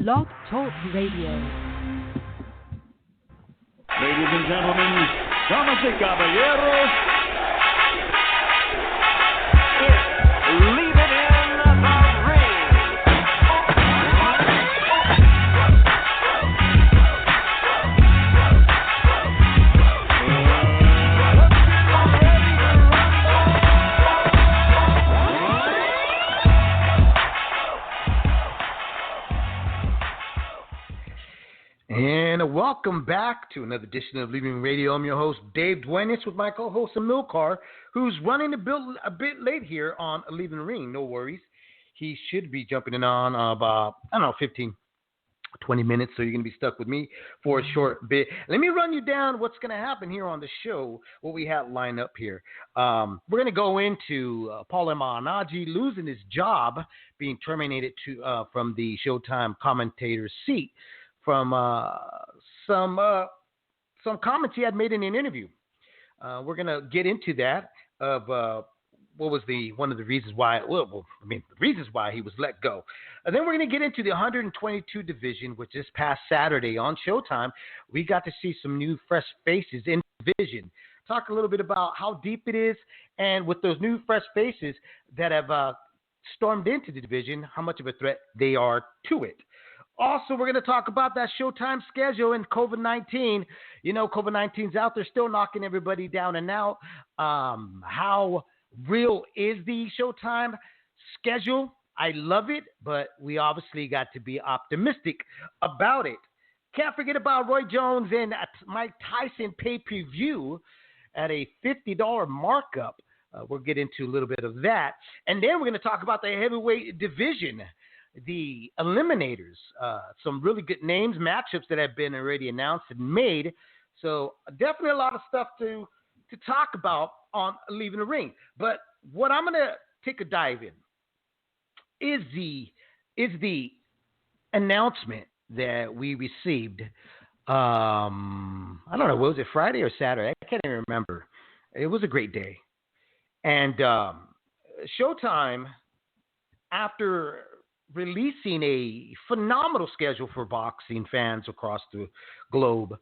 Blog Talk Radio. Ladies and gentlemen, damas y caballeros, it's Leave It in the Ring. And welcome back to another edition of Leaving Radio. I'm your host, Dave Duenez, with my co-host, Amilcar, who's running a bit late here on Leaving the Ring. No worries. He should be jumping in on about, 15, 20 minutes, so you're going to be stuck with me for a short bit. Let me run you down what's going to happen here on the show, what we have lined up here. We're going to go into Paul Malignaggi losing his job, being terminated from the Showtime commentator's seat, from some comments he had made in an interview. We're gonna get into that of what was one of the reasons why. The reasons why he was let go. And then we're gonna get into the 122 division, which this past Saturday on Showtime, we got to see some new fresh faces in the division. Talk a little bit about how deep it is, and with those new fresh faces that have stormed into the division, how much of a threat they are to it. Also, we're going to talk about that Showtime schedule and COVID-19. You know, COVID-19's out there still knocking everybody down and out. How real is the Showtime schedule? I love it, but we obviously got to be optimistic about it. Can't forget about Roy Jones and Mike Tyson pay-per-view at a $50 markup. We'll get into a little bit of that. And then we're going to talk about the heavyweight division, the eliminators, some really good names, matchups that have been already announced and made. So definitely a lot of stuff to talk about on Leaving the Ring. But what I'm going to take a dive in is the announcement that we received. I don't know, was it Friday or Saturday? I can't even remember. It was a great day. And Showtime, after releasing a phenomenal schedule for boxing fans across the globe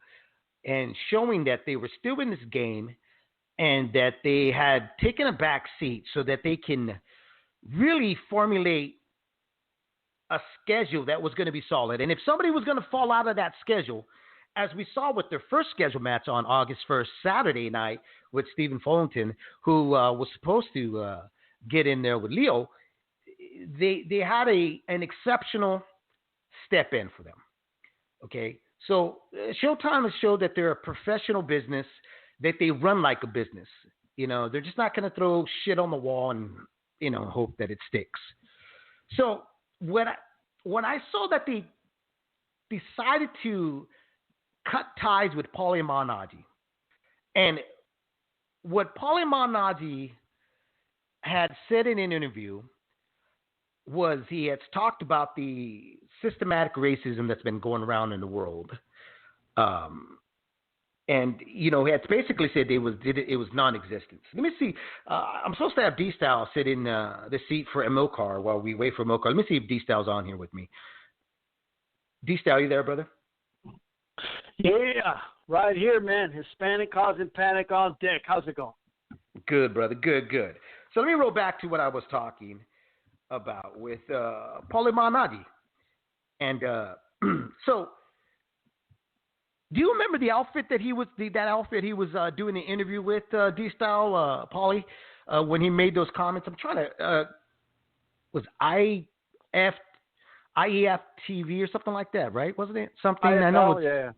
and showing that they were still in this game and that they had taken a back seat so that they can really formulate a schedule that was going to be solid. And if somebody was going to fall out of that schedule, as we saw with their first scheduled match on August 1st, Saturday night, with Stephen Fullerton, who was supposed to get in there with Leo, they had an exceptional step in for them. Okay, so Showtime has showed that they're a professional business, that they run like a business. You know, they're just not going to throw shit on the wall and, hope that it sticks. So when I saw that they decided to cut ties with Paul Malignaggi, and what Paul Malignaggi had said in an interview was he had talked about the systematic racism that's been going around in the world. And, he had basically said it was non-existent. Let me see. I'm supposed to have D-Style sit in the seat for Amilcar while we wait for Amilcar. Let me see if D-Style's on here with me. D-Style, you there, brother? Yeah, right here, man. Hispanic causing panic on deck. How's it going? Good, brother. Good. So let me roll back to what I was talking about with Paul Malignaggi. And so, do you remember the outfit that he was doing the interview with D-Style, Paulie, when he made those comments? I'm trying to was IEF TV or something like that, right? Wasn't it something? IFL, I know.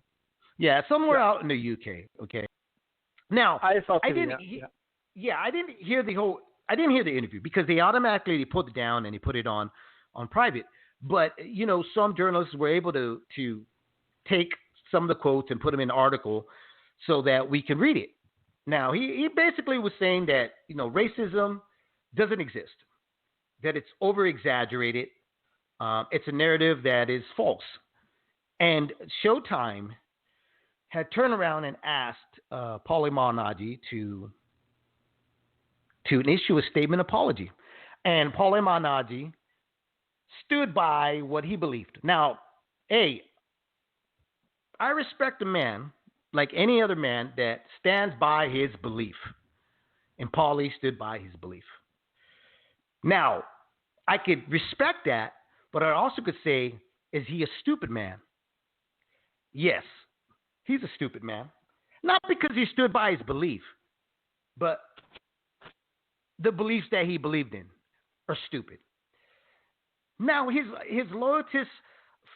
Yeah, somewhere out in the UK. Okay. Now, IFL I TV, didn't. I didn't hear the interview because they automatically pulled it down and they put it on private. But, some journalists were able to take some of the quotes and put them in an article so that we can read it. Now, he basically was saying that, racism doesn't exist, that it's over-exaggerated. It's a narrative that is false. And Showtime had turned around and asked Paul Malignaggi to issue a statement apology. And Paul Malignaggi stood by what he believed. Now, hey, I respect a man like any other man that stands by his belief. And Paulie stood by his belief. Now, I could respect that, but I also could say, is he a stupid man? Yes, he's a stupid man. Not because he stood by his belief, but the beliefs that he believed in are stupid. Now, his loyalist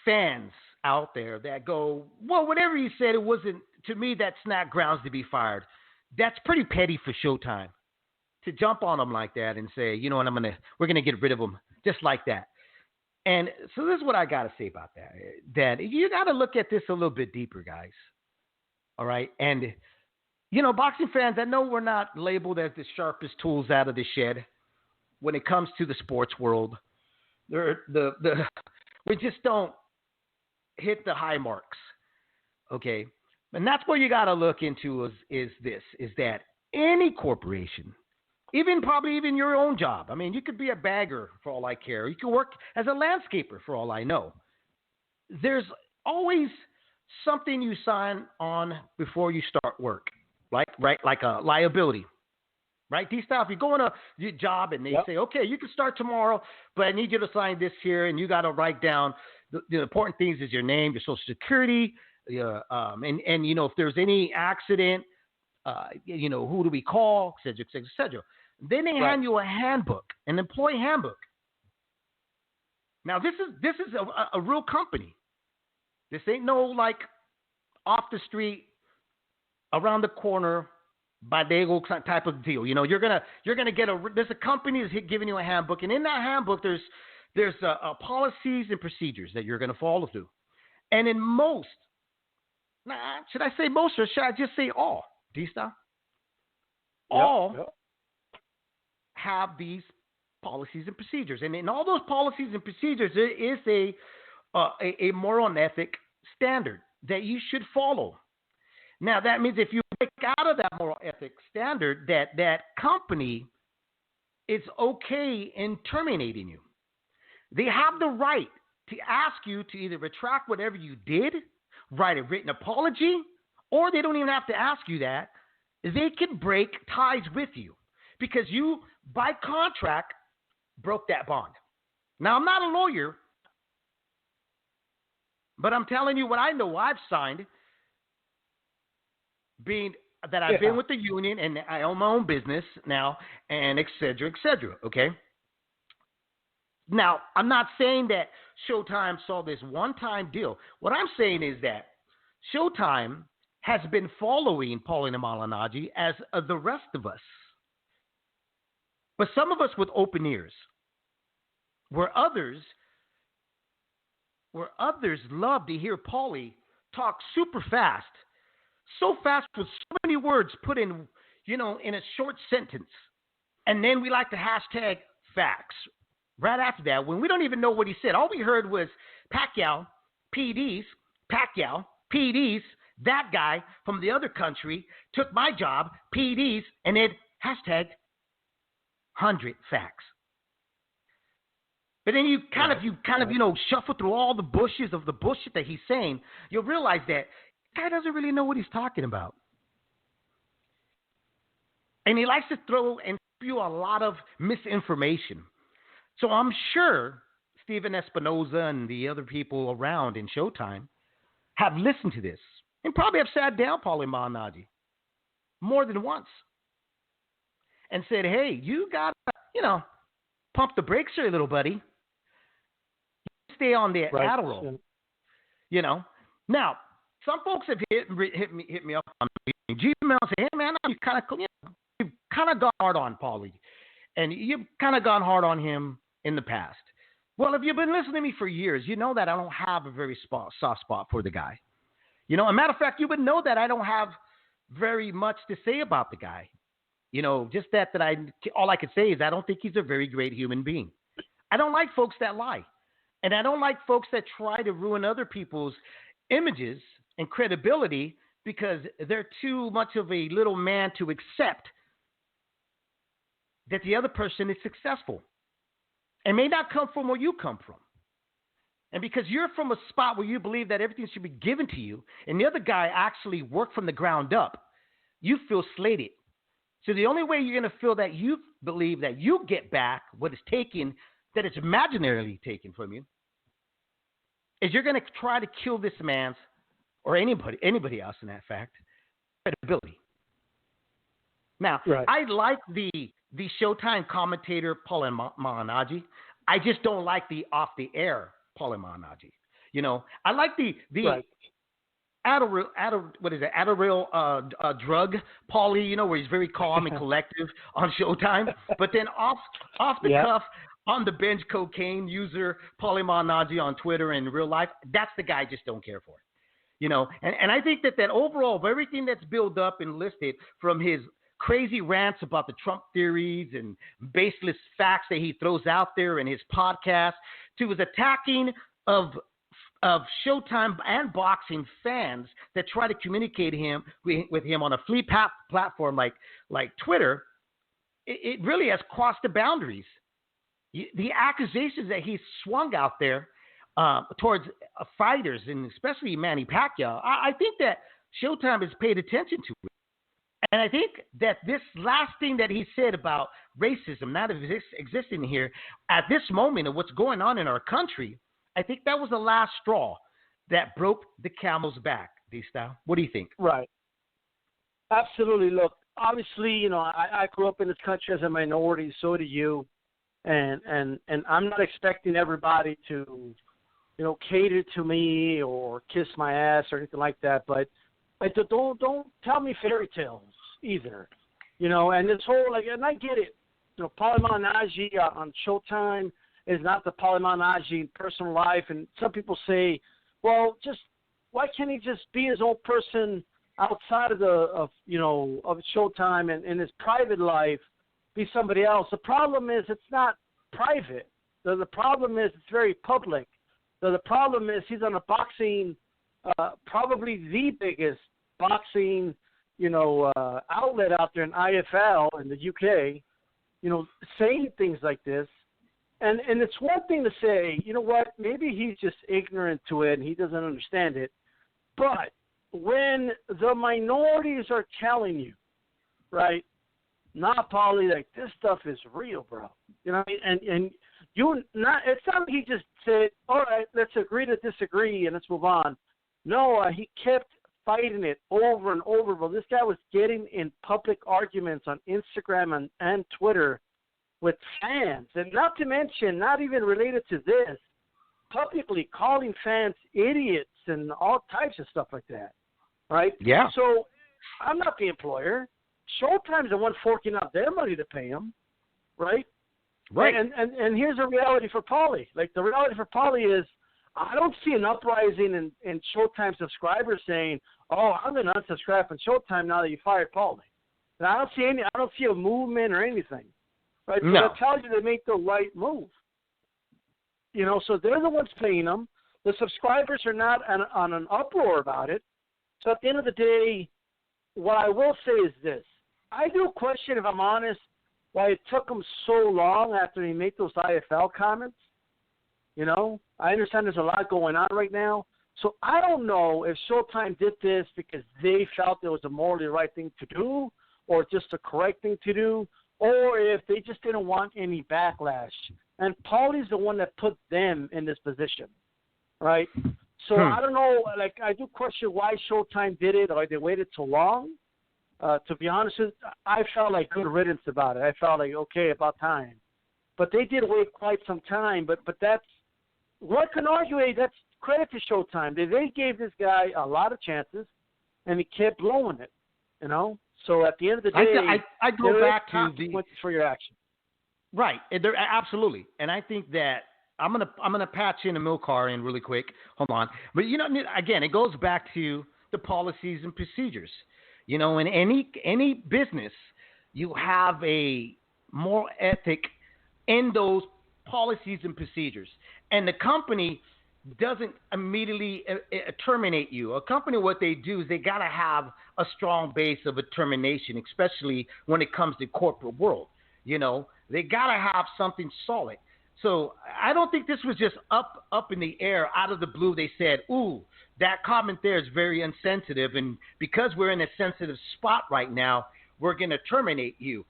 fans out there that go, well, whatever he said, it wasn't, to me, that's not grounds to be fired. That's pretty petty for Showtime to jump on him like that and say, you know what, we're gonna get rid of him just like that. And so this is what I gotta say about that. That you gotta look at this a little bit deeper, guys. All right, and boxing fans, I know we're not labeled as the sharpest tools out of the shed when it comes to the sports world. We just don't hit the high marks. Okay, and that's what you gotta look into is that any corporation, probably even your own job. I mean, you could be a bagger for all I care. You could work as a landscaper for all I know. There's always something you sign on before you start work, right? Like a liability, right? If you go on a job and they say, okay, you can start tomorrow, but I need you to sign this here, and you got to write down the important things is your name, your social security, and if there's any accident, who do we call, et cetera, et cetera, et cetera. Then they hand you a handbook, an employee handbook. Now, this is a real company. This ain't no like off the street, around the corner, bodego type of deal. You're gonna get there's a company that's giving you a handbook, and in that handbook there's policies and procedures that you're gonna follow through. And in most, should I say most or should I just say all? D-Style? All have these policies and procedures. And in all those policies and procedures, there is a moral and ethic standard that you should follow. Now, that means if you break out of that moral ethic standard, that company is okay in terminating you. They have the right to ask you to either retract whatever you did, write a written apology, or they don't even have to ask you that. They can break ties with you because you, by contract, broke that bond. Now, I'm not a lawyer, but I'm telling you what I know I've signed, being that I've been with the union and I own my own business now, and et cetera, okay? Now, I'm not saying that Showtime saw this one-time deal. What I'm saying is that Showtime has been following Paulie and Malignaggi as the rest of us. But some of us with open ears, where others love to hear Paulie talk super fast, so fast with so many words put in, in a short sentence. And then we like to hashtag facts. Right after that, when we don't even know what he said, all we heard was Pacquiao, PDs, that guy from the other country took my job, PDs, and then hashtag 100 facts. But then you kind of shuffle through all the bushes of the bullshit that he's saying, you'll realize that guy doesn't really know what he's talking about. And he likes to throw and spew a lot of misinformation. So I'm sure Stephen Espinoza and the other people around in Showtime have listened to this and probably have sat down Paulie Malignaggi more than once and said, hey, you got to, pump the brakes here, little buddy. Stay on the Adderall. Now, some folks have hit me up on Gmail and say, hey, man, you've kind of gone hard on Paulie. And you've kind of gone hard on him in the past. Well, if you've been listening to me for years, you know that I don't have a very soft spot for the guy. As a matter of fact, you would know that I don't have very much to say about the guy. Just that all I could say is I don't think he's a very great human being. I don't like folks that lie. And I don't like folks that try to ruin other people's images and credibility because they're too much of a little man to accept that the other person is successful and may not come from where you come from. And because you're from a spot where you believe that everything should be given to you, and the other guy actually worked from the ground up, you feel slated. So the only way you're going to feel that you believe that you get back what is taken, that it's imaginarily taken from you, is you're going to try to kill this man's, or anybody else in that fact, credibility. Now, Right. I like the Showtime commentator Malignaggi. I just don't like the off-the-air Malignaggi. You know, I like the Right. Adderall drug Paulie, you know, where he's very calm and collective on Showtime. But then off the cuff, on the bench cocaine user Malignaggi on Twitter and real life, that's the guy I just don't care for. You know, and I think that overall of everything that's built up and listed, from his crazy rants about the Trump theories and baseless facts that he throws out there in his podcast, to his attacking of Showtime and boxing fans that try to communicate with him on a free platform like Twitter, it really has crossed the boundaries. The accusations that he swung out there towards fighters, and especially Manny Pacquiao, I think that Showtime has paid attention to it. And I think that this last thing that he said about racism not existing here at this moment of what's going on in our country, I think that was the last straw that broke the camel's back. D-Style, what do you think? Right. Absolutely. Look, obviously, you know, I grew up in this country as a minority. So do you. And I'm not expecting everybody to, you know, cater to me or kiss my ass or anything like that. But don't tell me fairy tales either, you know. And this whole, like, and I get it, you know, Malignaggi on Showtime is not the Malignaggi in personal life. And some people say, well, just why can't he just be his own person outside of Showtime and in his private life be somebody else? The problem is it's not private. The problem is it's very public. The problem is he's on a boxing, probably the biggest boxing, outlet out there in IFL in the UK, saying things like this. And it's one thing to say, you know what, maybe he's just ignorant to it and he doesn't understand it. But when the minorities are telling you, right, nah, Paulie, like, this stuff is real, bro. You know, and you not, it's not like he just said, all right, let's agree to disagree and let's move on. No, he kept fighting it over and over. Well, this guy was getting in public arguments on Instagram and Twitter with fans, and not to mention, not even related to this, publicly calling fans idiots and all types of stuff like that, right? Yeah. So I'm not the employer. Showtime's the one forking out their money to pay him, right? Right. And here's the reality for Paulie. Like, the reality for Paulie is, I don't see an uprising in Showtime subscribers saying, oh, I'm going to unsubscribe from Showtime now that you fired Paulie. And I don't see a movement or anything. Right? So no. that tells you they make the right move. You know, so they're the ones paying them. The subscribers are not on an uproar about it. So at the end of the day, what I will say is this. I do question, if I'm honest, why it took him so long after he made those IFL comments. You know, I understand there's a lot going on right now. So I don't know if Showtime did this because they felt it was a morally right thing to do or just the correct thing to do, or if they just didn't want any backlash. And Paulie's the one that put them in this position, right? So I don't know. Like, I do question why Showtime did it, or they waited so long. To be honest, I felt like good riddance about it. I felt like, okay, about time. But they did wait quite some time. But that's, one can argue, that's credit to Showtime. They gave this guy a lot of chances, and he kept blowing it, you know? So at the end of the day, I go back to consequences for your action. Right. Absolutely. And I think that I'm gonna patch in a Milcar in really quick. Hold on. But, again, it goes back to the policies and procedures. You know, in any business, you have a moral ethic in those policies and procedures. And the company doesn't immediately terminate you. A company, what they do is they got to have a strong base of a termination, especially when it comes to corporate world. You know, they got to have something solid. So I don't think this was just up in the air, out of the blue. They said, ooh, that comment there is very insensitive, and because we're in a sensitive spot right now, we're going to terminate you.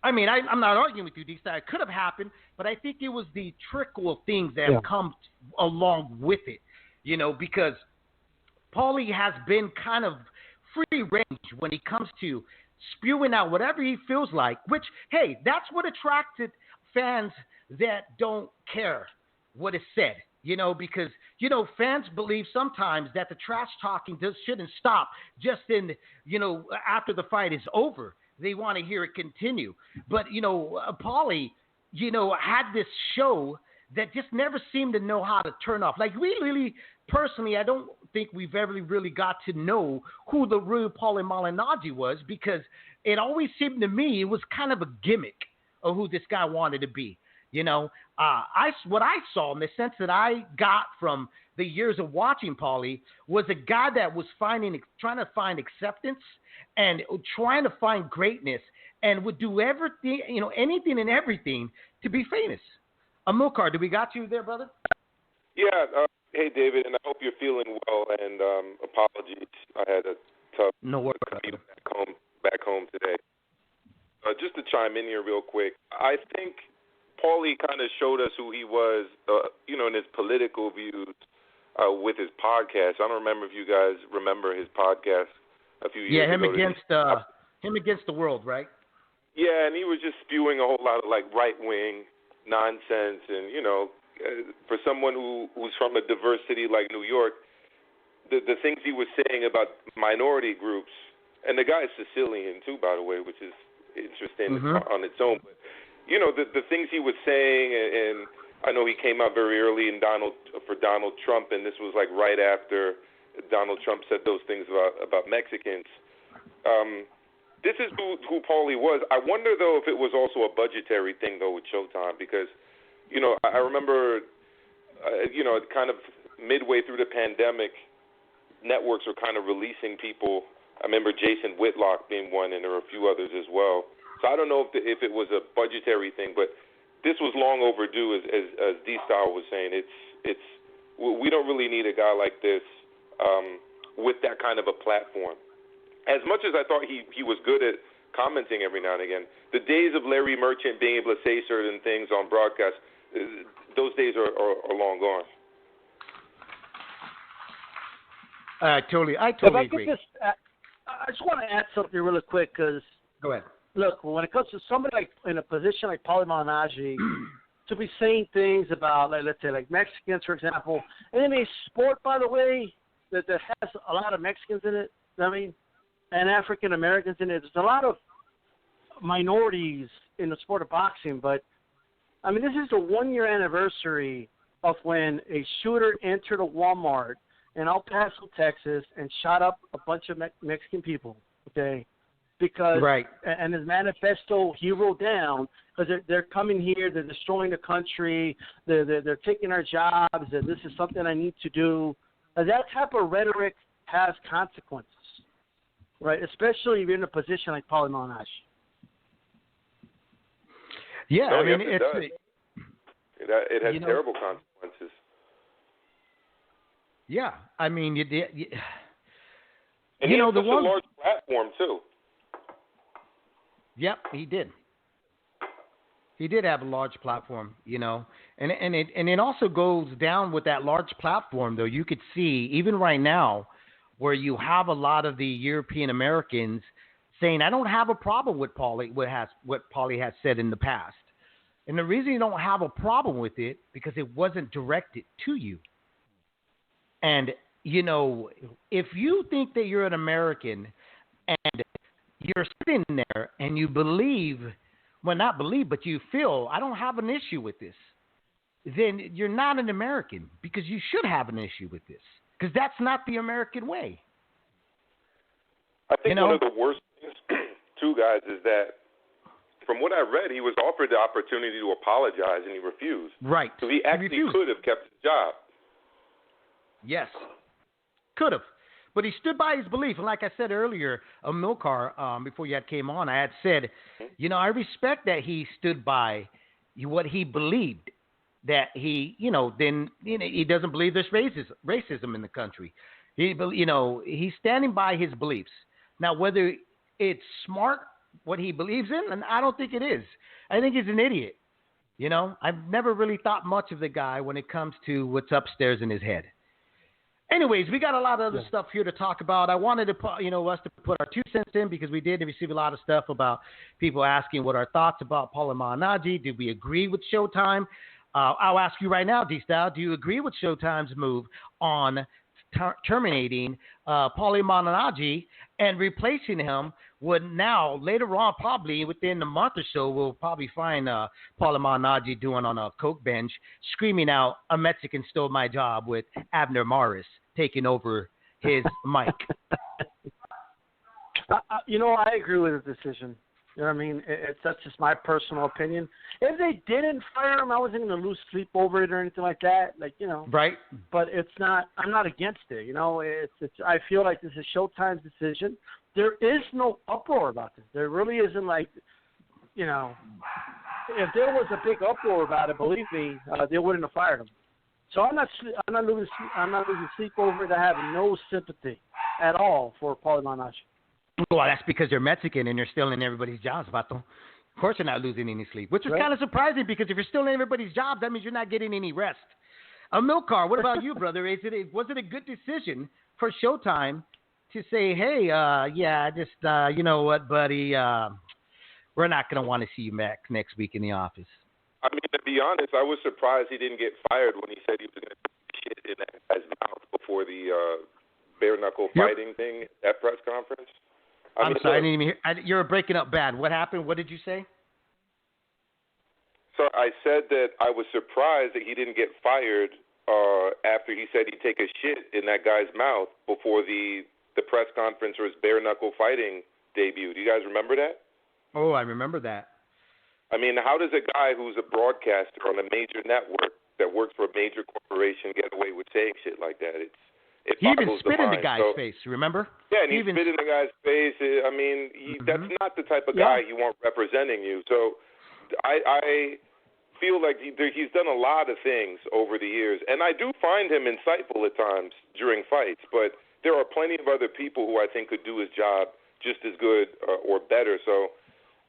I mean, I'm not arguing with you, D-Side. It could have happened, but I think it was the trickle of things that have come along with it, because Paulie has been kind of free range when he comes to spewing out whatever he feels like, which, hey, that's what attracted fans that don't care what is said, because, fans believe sometimes that the trash talking shouldn't stop just after the fight is over. They want to hear it continue. But, Paulie, had this show that just never seemed to know how to turn off. Like, we really, personally, I don't think we've ever really got to know who the real Paulie Malignaggi was, because it always seemed to me it was kind of a gimmick of who this guy wanted to be. What I saw in the sense that I got from the years of watching Paulie was a guy that was trying to find acceptance and trying to find greatness and would do everything, anything and everything to be famous. Amilcar, do we got you there, brother? Yeah. Hey, David, and I hope you're feeling well. And apologies, I had a tough commute back home today. Just to chime in here real quick, I think Paulie kind of showed us who he was, in his political views with his podcast. I don't remember if you guys remember his podcast a few years ago. Yeah, him against the world, right? Yeah, and he was just spewing a whole lot of right-wing nonsense, and for someone who's from a diverse city like New York, the things he was saying about minority groups, and the guy is Sicilian too, by the way, which is interesting on its own. But the things he was saying, and I know he came out very early for Donald Trump, and this was right after Donald Trump said those things about Mexicans. This is who Paulie was. I wonder, though, if it was also a budgetary thing, though, with Showtime, because, I remember, kind of midway through the pandemic, networks were kind of releasing people. I remember Jason Whitlock being one, and there were a few others as well. So I don't know if it was a budgetary thing, but this was long overdue, as D-Style was saying. We don't really need a guy like this with that kind of a platform. As much as I thought he was good at commenting every now and again, the days of Larry Merchant being able to say certain things on broadcast, those days are long gone. I totally agree. I just want to add something really quick, because go ahead. Look, when it comes to somebody in a position like Paulie Malignaggi, to be saying things about, let's say, Mexicans, for example, and in a sport, by the way, that has a lot of Mexicans in it, and African Americans in it. There's a lot of minorities in the sport of boxing, but this is the 1-year anniversary of when a shooter entered a Walmart in El Paso, Texas, and shot up a bunch of Mexican people. Okay. Because and his manifesto he wrote down, because they're coming here, they're destroying the country, they're taking our jobs, and this is something I need to do. And that type of rhetoric has consequences, right? Especially if you're in a position like Paulie Malignaggi. Yeah, it has terrible consequences. Yeah, and he has such a large platform too. Yep, he did. He did have a large platform, and it also goes down with that large platform, though. You could see, even right now, where you have a lot of the European Americans saying, I don't have a problem with Paulie, what Paulie has said in the past. And the reason you don't have a problem with it, because it wasn't directed to you. And, if you think that you're an American and you're sitting there and you believe, well, not believe, but you feel, I don't have an issue with this, then you're not an American, because you should have an issue with this, because that's not the American way. I think one of the worst things, too, guys, is that from what I read, he was offered the opportunity to apologize, and he refused. Right. So he actually could have kept his job. Yes, could have. But he stood by his belief. And like I said earlier, Amilcar, before you came on, I had said, I respect that he stood by what he believed. that he, then he doesn't believe there's racism in the country. He's standing by his beliefs. Now, whether it's smart what he believes in, and I don't think it is. I think he's an idiot. I've never really thought much of the guy when it comes to what's upstairs in his head. Anyways, we got a lot of other stuff here to talk about. I wanted to put, us to put our 2 cents in because we did receive a lot of stuff about people asking what our thoughts about Paulie Malignaggi. Did we agree with Showtime? I'll ask you right now, D-Style, do you agree with Showtime's move on terminating Paulie Malignaggi and replacing him with now, later on, probably within a month or so, we'll probably find Paulie Malignaggi doing on a coke bench, screaming out, "A Mexican stole my job," with Abner Maris taking over his mic. I agree with the decision. You know what I mean? That's just my personal opinion. If they didn't fire him, I wasn't going to lose sleep over it or anything like that. Right. But it's not. I'm not against it. It's. I feel like this is Showtime's decision. There is no uproar about this. There really isn't if there was a big uproar about it, believe me, they wouldn't have fired him. So I'm not losing sleep over it. I have no sympathy at all for Paulie Malignaggi. Well, that's because they're Mexican and they're stealing everybody's jobs, Vato. Of course, they're not losing any sleep, which is kind of surprising because if you're stealing everybody's jobs, that means you're not getting any rest. Milkar, what about you, brother? Was it a good decision for Showtime to say, hey, you know what, buddy, we're not going to want to see you back next week in the office? I mean, to be honest, I was surprised he didn't get fired when he said he was going to shit in that guy's mouth before the bare-knuckle fighting thing at press conference. I'm sorry, I didn't even hear. You're breaking up bad. What happened? What did you say? So I said that I was surprised that he didn't get fired after he said he'd take a shit in that guy's mouth before the press conference or his bare-knuckle fighting debut. Do you guys remember that? Oh, I remember that. I mean, how does a guy who's a broadcaster on a major network that works for a major corporation get away with saying shit like that? He even spit in the guy's face, remember? Yeah, and he spit in the guy's face. I mean, that's not the type of guy you want representing you. So I feel like he's done a lot of things over the years, and I do find him insightful at times during fights, but there are plenty of other people who I think could do his job just as good or better. So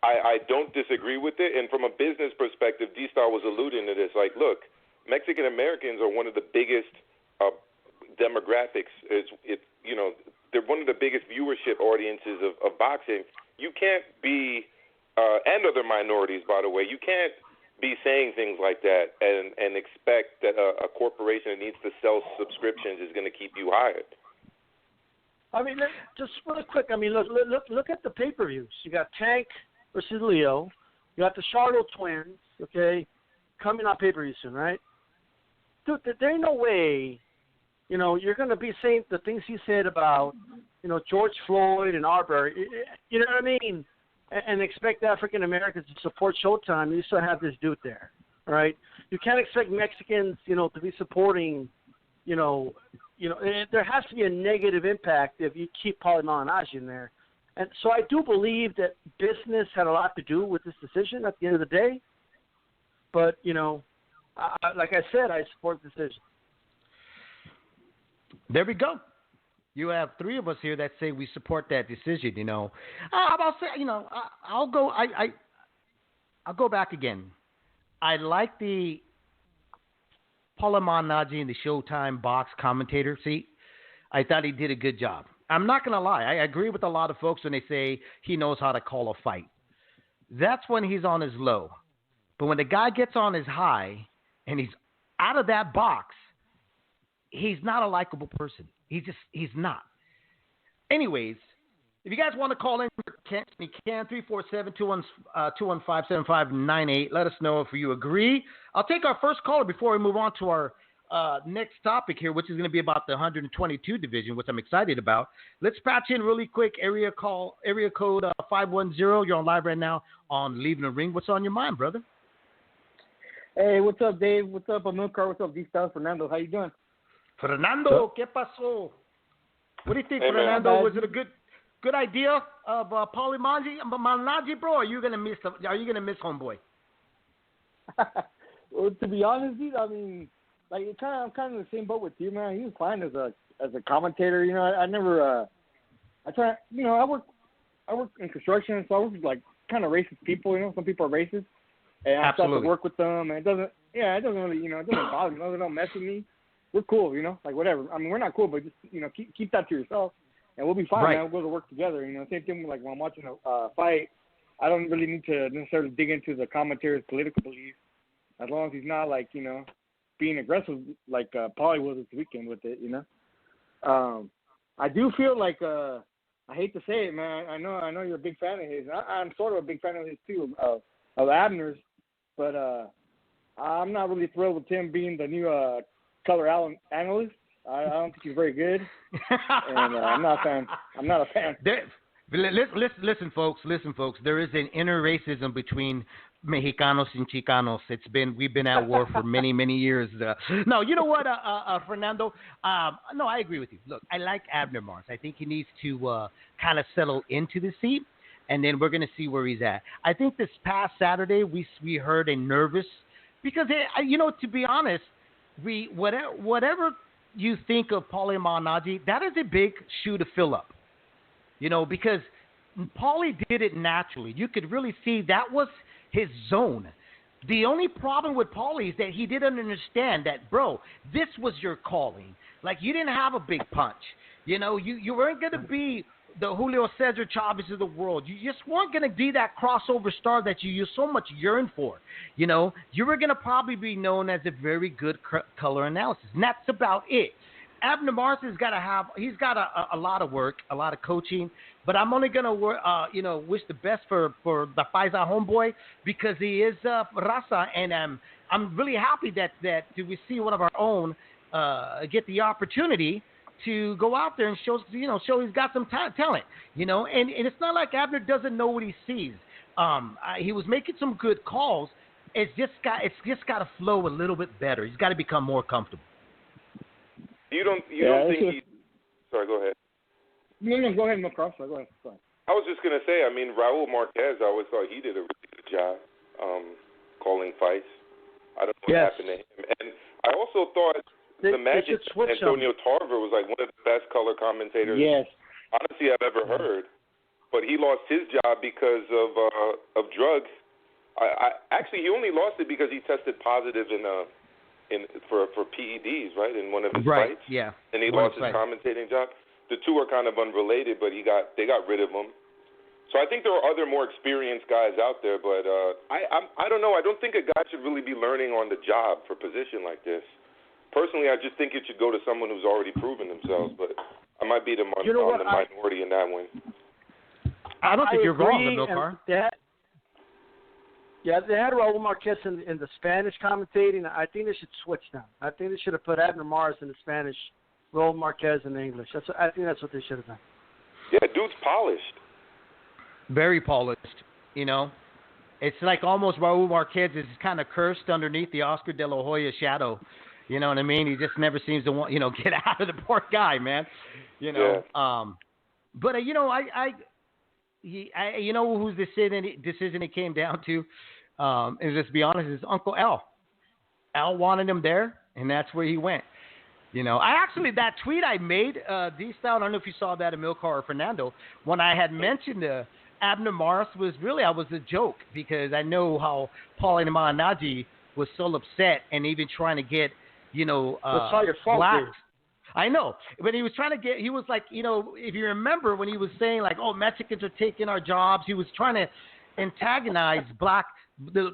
I don't disagree with it. And from a business perspective, D-Star was alluding to this. Like, look, Mexican Americans are one of the biggest demographics. They're one of the biggest viewership audiences of boxing. You can't be, and other minorities, by the way, you can't be saying things like that and expect that a corporation that needs to sell subscriptions is going to keep you hired. I mean, just really quick. I mean, look at the pay-per-views. You got Tank versus Leo. You got the Charlo twins. Okay, coming on pay-per-view soon, right? Dude, there ain't no way. You're going to be saying the things he said about, George Floyd and Arbery. You know what I mean? And expect African Americans to support Showtime. You still have this dude there, all right? You can't expect Mexicans, to be supporting, there has to be a negative impact if you keep Paulie Malignaggi in there. And so I do believe that business had a lot to do with this decision at the end of the day. But, like I said, I support the decision. There we go. You have three of us here that say we support that decision. I'll say, I'll go back again. I like the Paulie Malignaggi in the Showtime box commentator seat. I thought he did a good job. I'm not going to lie. I agree with a lot of folks when they say he knows how to call a fight. That's when he's on his low. But when the guy gets on his high and he's out of that box, he's not a likable person. He's not. Anyways, if you guys want to call in, you can 347-215-7598. Let us know if you agree. I'll take our first caller before we move on to our next topic here, which is going to be about the 122 division, which I'm excited about. Let's patch in really quick. Area code 510. You're on live right now on Leaving the Ring. What's on your mind, brother? Hey, what's up, Dave? What's up, Amilcar? What's up, D-Style? Fernando, how you doing? Fernando, ¿qué pasó? What do you think, Fernando? Was it a good idea of Paulie Malignaggi, bro? Or are you gonna miss homeboy? Well, to be honest, dude, I mean, like, I'm kind of in the same boat with you, man. He was fine as a commentator. You know, I never, I try, you know, I work in construction, so I work with, like, kind of racist people. You know, some people are racist, and I start to work with them, and it doesn't really, you know, it doesn't bother me. They don't mess with me. We're cool, you know, like whatever. I mean, we're not cool, but just, you know, keep that to yourself, and we'll be fine, man. We'll go to work together. You know, same thing like when I'm watching a fight. I don't really need to necessarily dig into the commentator's political beliefs, as long as he's not, like, you know, being aggressive like Paulie was this weekend with it, you know. I do feel like I hate to say it, man. I know you're a big fan of his. I'm sort of a big fan of his too, of Abner's, but I'm not really thrilled with him being the new color analyst. I don't think he's very good, and I'm not a fan. Listen, folks. There is an inner racism between Mexicanos and Chicanos. We've been at war for many, many years. No, you know what, Fernando? No, I agree with you. Look, I like Abner Mars. I think he needs to kind of settle into the seat, and then we're going to see where he's at. I think this past Saturday we heard a nervous, because you know, to be honest, whatever you think of Paulie Malignaggi, that is a big shoe to fill up. You know, because Paulie did it naturally. You could really see that was his zone. The only problem with Paulie is that he didn't understand that, bro, this was your calling. Like, you didn't have a big punch. You know, you weren't going to be the Julio Cesar Chavez of the world. You just weren't going to be that crossover star that you so much yearn for. You know, you were going to probably be known as a very good color analysis, and that's about it. Abner Mars has got a lot of work, a lot of coaching, but I'm only going to, wish the best for the Paisa homeboy, because he is raza, and I'm really happy that we see one of our own get the opportunity to go out there and show he's got some talent, you know, and it's not like Abner doesn't know what he sees. He was making some good calls. It's just got to flow a little bit better. He's got to become more comfortable. You don't think he... Sorry, go ahead. No, go ahead, McCross. Go ahead. Sorry. I was just going to say, I mean, Raul Marquez, I always thought he did a really good job calling fights. I don't know what happened to him. And I also thought the Magic Antonio Tarver was like one of the best color commentators honestly I've ever heard. But he lost his job because of drugs. Actually, he only lost it because he tested positive for PEDs, right, in one of his fights. Yeah. And he lost his commentating job. The two are kind of unrelated, but they got rid of him. So I think there are other more experienced guys out there, but I don't know. I don't think a guy should really be learning on the job for a position like this. Personally, I just think it should go to someone who's already proven themselves, but I might be the minority in that one. I don't think you're wrong, Milcar. Yeah, they had Raul Marquez in the Spanish commentating. I think they should switch now. I think they should have put Abner Mars in the Spanish, Raul Marquez in the English. I think that's what they should have done. Yeah, dude's polished. Very polished, you know. It's like almost Raul Marquez is kind of cursed underneath the Oscar De La Hoya shadow. You know what I mean? He just never seems to want, get out of the poor guy, man. You know. Yeah. But you know whose decision it came down to? And let's be honest, is Uncle Al. Al wanted him there, and that's where he went. You know, that tweet I made, D-Style, I don't know if you saw that, Amilcar or Fernando, when I had mentioned Abner Mars was a joke, because I know how Paulie Malignaggi was so upset and even trying to get, that's all your fault, blacks. Dude. I know, but he was trying to he was like, if you remember when he was saying like, oh, Mexicans are taking our jobs, he was trying to antagonize blacks to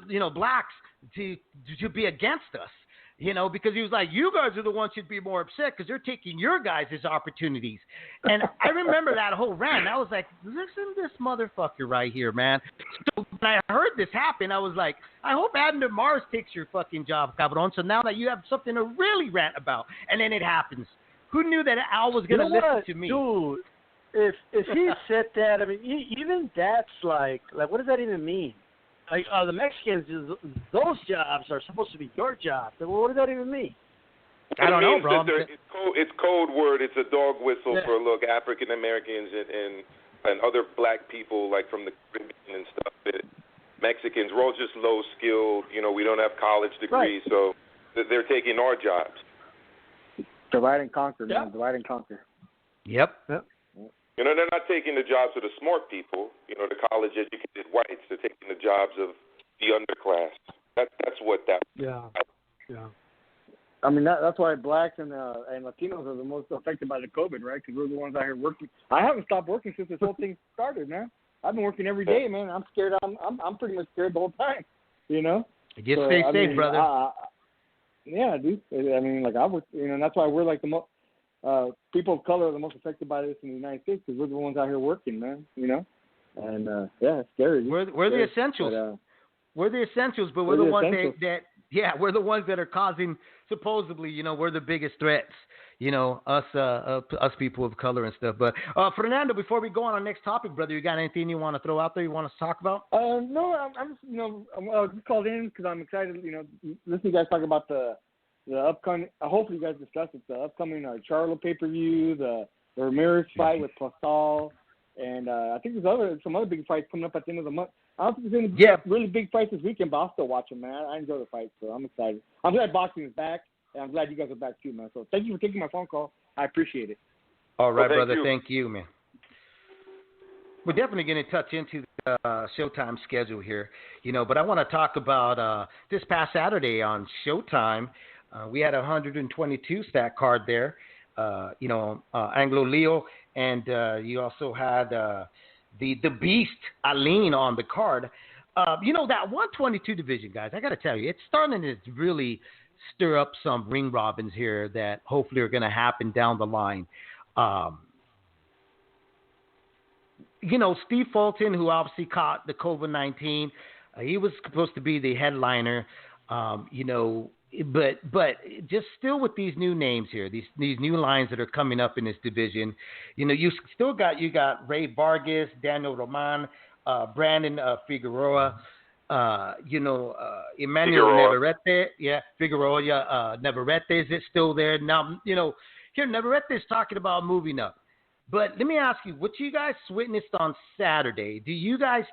be against us, because he was like, you guys are the ones who should be more upset because they're taking your guys' opportunities. And I remember that whole rant. I was like, listen to this motherfucker right here, man. So when I heard this happen, I was like, I hope Abner Mars takes your fucking job, cabron. So now that you have something to really rant about, and then it happens. Who knew that Al was going to listen to me? Dude, if he said that, I mean, even that's like what does that even mean? Like, the Mexicans, those jobs are supposed to be your jobs. What does that even mean? I don't know, bro. It's code word. It's a dog whistle for, African Americans and other black people, like, from the Caribbean and stuff. Mexicans. We're all just low skilled. You know, we don't have college degrees, so they're taking our jobs. Divide and conquer, man. Divide and conquer. Yep. You know, they're not taking the jobs of the smart people. You know, the college-educated whites. They're taking the jobs of the underclass. That's what that. Yeah. I mean, that's why blacks and Latinos are the most affected by the COVID, right? Because we're the ones out here working. I haven't stopped working since this whole thing started, man. I've been working every day, man. I'm scared. I'm pretty much scared the whole time, you know. Just stay safe, brother. Yeah, dude. I mean, like I work, you know, and that's why we're like the most people of color are the most affected by this in the United States because we're the ones out here working, man. You know, and it's scary. We're the essentials. But, we're the essentials, but we're the ones we're the ones that are causing, supposedly, you know, we're the biggest threats, you know, us people of color and stuff. But Fernando, before we go on our next topic, brother, you got anything you want to throw out there you want us to talk about? No, I'm just, you know, I just called in because I'm excited, you know, listening to you guys talk about the upcoming, hopefully you guys discuss it, the upcoming Charlo pay-per-view, the Ramirez fight with Pascal, and I think there's some other big fights coming up at the end of the month. I don't think there's any really big fights this weekend, but I'll still watch them, man. I enjoy the fight, so I'm excited. I'm glad boxing is back, and I'm glad you guys are back too, man. So thank you for taking my phone call. I appreciate it. All right, brother. Thank you, man. We're definitely going to touch into the Showtime schedule here, you know, but I want to talk about this past Saturday on Showtime. We had a 122 stack card there, you know, Anglo Leo, and you also had the beast Aline on the card. You know, that 122 division, guys, I got to tell you, it's starting to really stir up some ring robins here that hopefully are going to happen down the line. You know, Steve Fulton, who obviously caught the COVID-19, he was supposed to be the headliner, you know, but just still with these new names here, these new lines that are coming up in this division, you know, you got Ray Vargas, Daniel Roman, Brandon Figueroa, you know, Emmanuel Navarrete, Figueroa, Navarrete is still there now. You know, here Navarrete is talking about moving up, but let me ask you, what you guys witnessed on Saturday, do you guys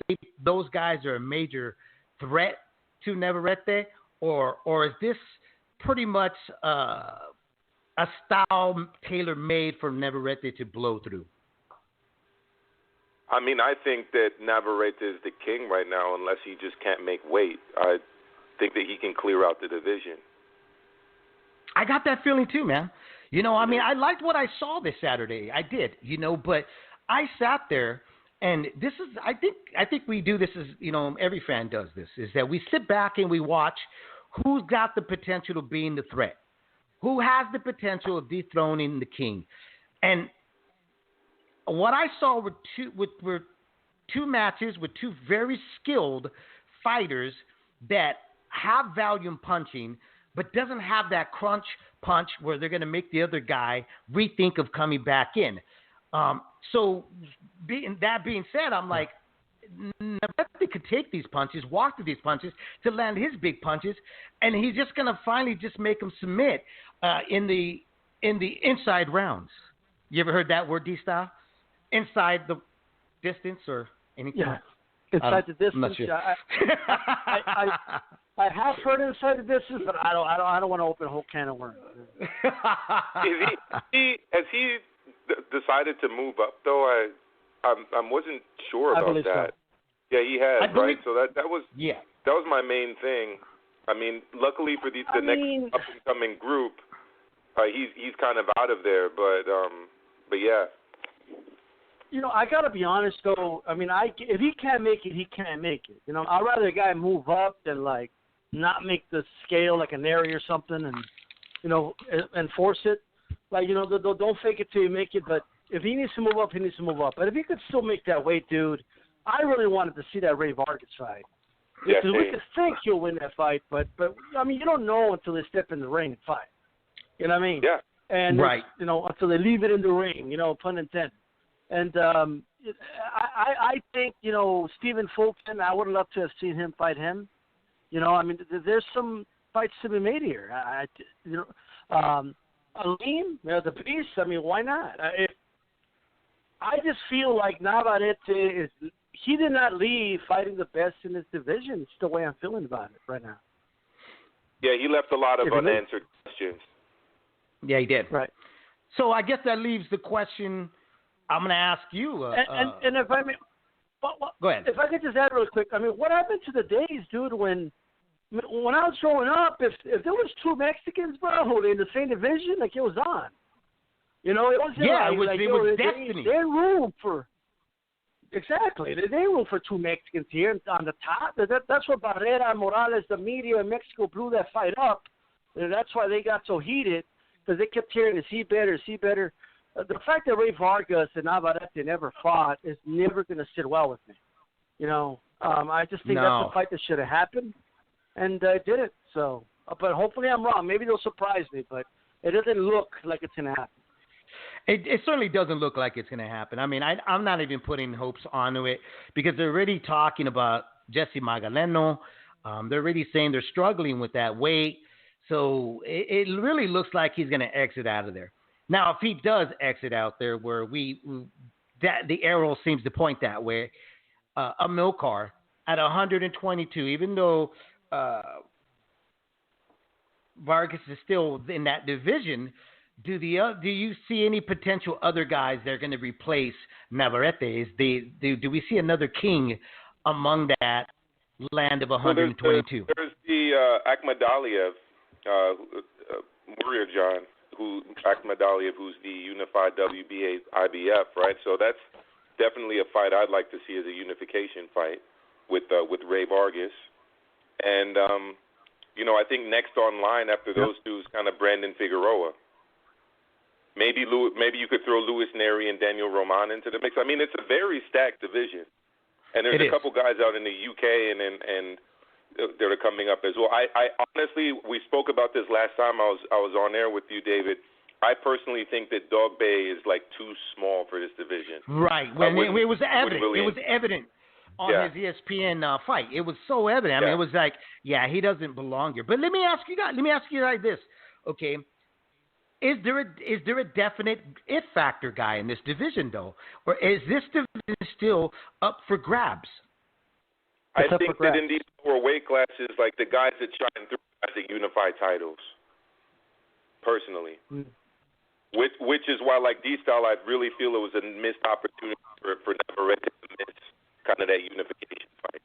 think those guys are a major threat to Navarrete? Or is this pretty much a style tailor-made for Navarrete to blow through? I mean, I think that Navarrete is the king right now unless he just can't make weight. I think that he can clear out the division. I got that feeling too, man. You know, I mean, I liked what I saw this Saturday. I did, you know, but I sat there. And this is, I think we do this as, you know, every fan does this, is that we sit back and we watch who's got the potential of being the threat, who has the potential of dethroning the king. And what I saw were two matches with two very skilled fighters that have volume punching, but doesn't have that crunch punch where they're going to make the other guy rethink of coming back in. So that being said, I'm like, Navarrete could take these punches, walk through these punches to land his big punches, and he's just going to finally just make them submit in the inside rounds. You ever heard that word, D-Style? Inside the distance or anything? Yeah, inside the distance. I'm not sure. I have heard inside the distance, but I don't want to open a whole can of worms. Has he decided to move up though? I wasn't sure about that. So. Yeah, he has, right? So that was my main thing. I mean, luckily for the next up and coming group, he's kind of out of there. But yeah. You know, I gotta be honest though. I mean, if he can't make it, he can't make it. You know, I'd rather a guy move up than like not make the scale like an area or something, and you know, and force it. Like, you know, don't fake it till you make it. But if he needs to move up, he needs to move up. But if he could still make that weight, dude, I really wanted to see that Ray Vargas fight. Because we could think he'll win that fight, but I mean, you don't know until they step in the ring and fight. You know what I mean? Yeah. And you know, until they leave it in the ring, you know, pun intended. And I think, you know, Stephen Fulton, I would love to have seen him fight him. You know, I mean, there's some fights to be made here. You know, Aline, the beast. I mean, why not? I just feel like Navarrete is he did not leave fighting the best in his division. It's the way I'm feeling about it right now. Yeah, he left a lot of unanswered questions. Yeah, he did. Right. So I guess that leaves the question I'm going to ask you. And if I may, go ahead. If I could just add real quick, I mean, what happened to the days, dude, when I was growing up, if there was two Mexicans, bro, in the same division, like it was on. You know, it wasn't it was destiny. They had room for exactly. They had room for two Mexicans here on the top. That's what Barrera, Morales, the media in Mexico blew that fight up. And that's why they got so heated, because they kept hearing, is he better, is he better? The fact that Ray Vargas and Navarrete never fought is never going to sit well with me. You know, I just think that's a fight that should have happened, and it didn't. So, but hopefully I'm wrong. Maybe they'll surprise me, but it doesn't look like it's going to happen. It certainly doesn't look like it's going to happen. I mean, I'm not even putting hopes onto it because they're already talking about Jesse Magdaleno. They're already saying they're struggling with that weight. So it really looks like he's going to exit out of there. Now, if he does exit out there where the arrow seems to point that way, Amilcar at 122, even though Vargas is still in that division, do you see any potential other guys that are going to replace Navarrete? Do we see another king among that land of 122? There's the Akhmadaliev, Murir John, Akhmadaliev, who's the unified WBA IBF, right? So that's definitely a fight I'd like to see as a unification fight with Ray Vargas. And, I think next on line after those two is kind of Brandon Figueroa. Maybe you could throw Luis Neri and Daniel Roman into the mix. I mean, it's a very stacked division. And there's a couple guys out in the UK and that are coming up as well. I honestly, we spoke about this last time I was on air with you, David. I personally think that Dog Bay is like too small for this division. Right. It was evident. It was evident on his ESPN fight. It was so evident. I mean, it was like, he doesn't belong here. But let me ask you like this, okay? Is there a definite it factor guy in this division though, or is this division still up for grabs? I think that in these lower weight classes, like the guys that shine through guys that unify titles, personally. Which is why, like D-Style, I really feel it was a missed opportunity for Navarrete to miss kind of that unification fight,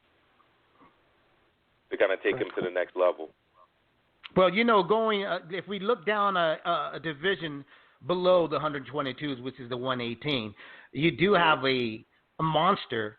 to kind of take him to the next level. Well, if we look down a division below the 122s, which is the 118, you do have a monster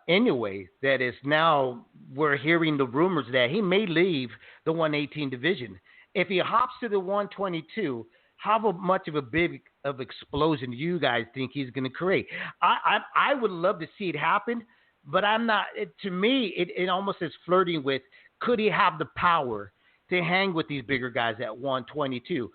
anyway that is now, we're hearing the rumors that he may leave the 118 division. If he hops to the 122, how much of a big explosion do you guys think he's going to create? I would love to see it happen, but I'm not. To me, it almost is flirting with, could he have the power to hang with these bigger guys at 122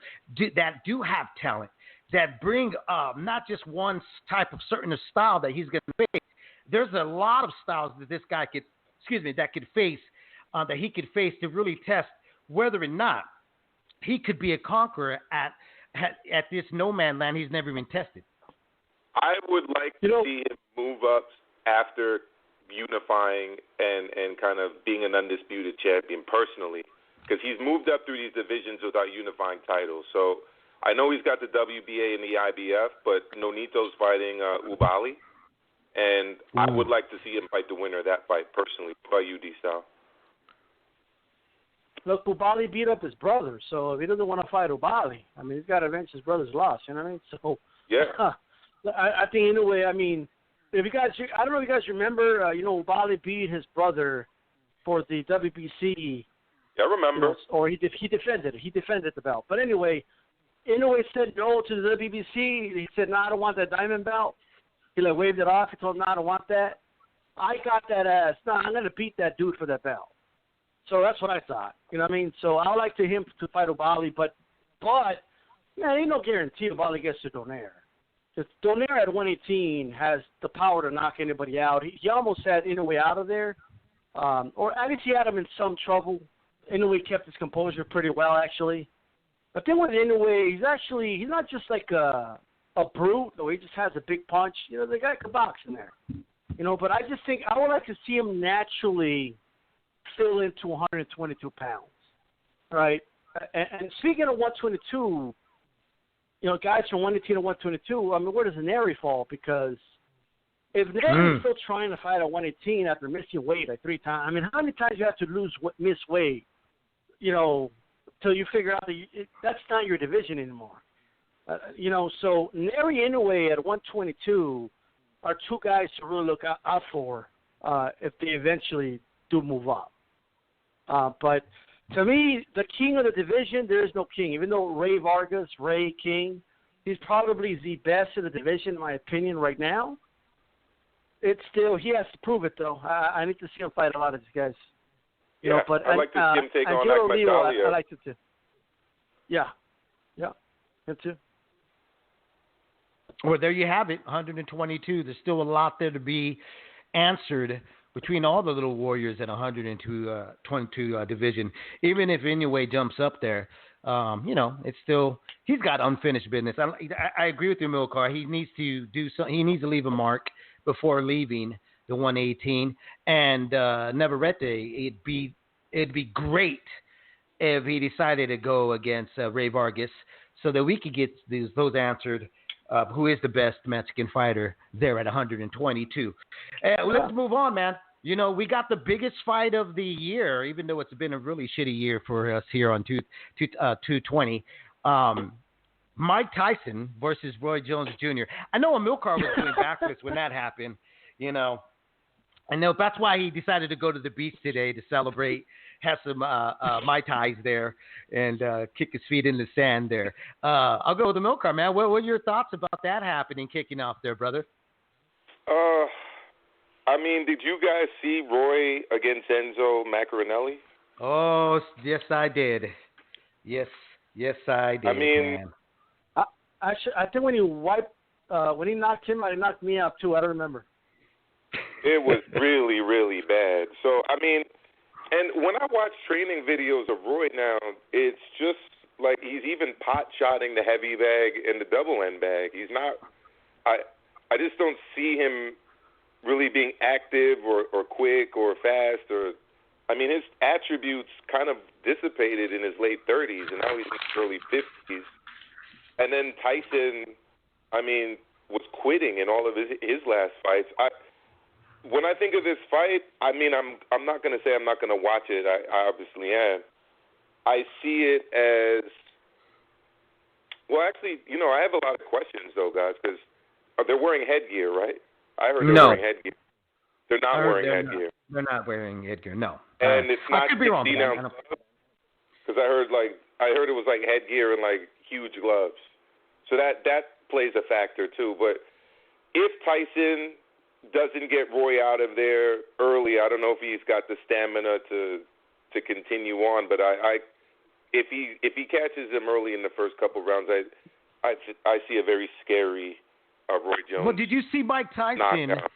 that do have talent, that bring not just one type of certain style that he's going to face. There's a lot of styles that this guy could face, that he could face to really test whether or not he could be a conqueror at this no man land he's never been tested. I would like to see him move up after unifying and kind of being an undisputed champion personally, because he's moved up through these divisions without unifying titles. So I know he's got the WBA and the IBF, but Nonito's fighting Ubali, and I would like to see him fight the winner of that fight personally. What about you, D-Style? Look, Ubali beat up his brother, so if he doesn't want to fight Ubali, I mean, he's got to avenge his brother's loss, you know what I mean? So, I think in a way, I mean, if you guys, I don't know if you guys remember, Ubali beat his brother for the WBC. Yeah, I remember. Or he defended it. He defended the belt. But anyway, Inoue said no to the WBC. He said, no, I don't want that diamond belt. He waved it off. He told him, no, I don't want that. I got that ass. No, I'm going to beat that dude for that belt. So that's what I thought. You know what I mean? So I would like to him to fight Ubali, but man, ain't no guarantee Ubali gets to Donaire. Because Donaire at 118 has the power to knock anybody out. He almost had Inoue out of there. Or at least he had him in some trouble. Inoue kept his composure pretty well, actually. But then with Inoue, he's not just like a brute, or he just has a big punch. The guy could box in there. But I just think I would like to see him naturally fill into 122 pounds, right? And speaking of 122, guys from 118 to 122, I mean, where does Neri fall? Because if Neri's still trying to fight at 118 after missing weight like 3 times, I mean, how many times you have to miss weight, till you figure out that that's not your division anymore? So Neri Inoue at 122 are 2 guys to really look out for if they eventually do move up. But to me, the king of the division, there is no king. Even though Ray King, he's probably the best in the division, in my opinion, right now. It's still, he has to prove it, though. I need to see him fight a lot of these guys. But I'd like to see him take on I like it too. Yeah, him too. Well, there you have it, 122. There's still a lot there to be answered between all the little warriors at 122 division. Even if Inoue jumps up there, it's still, he's got unfinished business. I agree with you, Milcar. He needs to do so. He needs to leave a mark before leaving the 118. And Navarrete, it'd be great if he decided to go against Ray Vargas so that we could get those answered. Who is the best Mexican fighter there at 122? Let's move on, man. We got the biggest fight of the year, even though it's been a really shitty year for us here on 220. Mike Tyson versus Roy Jones Jr. I know Amilcar was doing backflips when that happened. I know that's why he decided to go to the beach today to celebrate, have some Mai Tais there, and kick his feet in the sand there. I'll go with the Milcar, man. What were your thoughts about that happening, kicking off there, brother? I mean, did you guys see Roy against Enzo Maccarinelli? Oh, yes, I did. Yes, I did. I mean, man. I think when he knocked him, he knocked me out too. I don't remember. It was really, really bad. So, I mean, and when I watch training videos of Roy now, it's just like he's even pot-shotting the heavy bag and the double end bag. He's not – I just don't see him really being active or quick or fast or – I mean, his attributes kind of dissipated in his late 30s, and now he's in his early 50s. And then Tyson, I mean, was quitting in all of his last fights. When I think of this fight, I mean, I'm not going to say I'm not going to watch it. I obviously am. I see it as well. Actually, I have a lot of questions though, guys, because they're wearing headgear, right? I heard they're wearing headgear. They're not wearing headgear. They're not wearing headgear. No. And it's not 16-ounce gloves. Because I heard it was like headgear and like huge gloves. So that plays a factor too. But if Tyson doesn't get Roy out of there early, I don't know if he's got the stamina to continue on. But if he catches him early in the first couple rounds, I see a very scary Roy Jones. Well, did you see Mike Tyson? Knockout.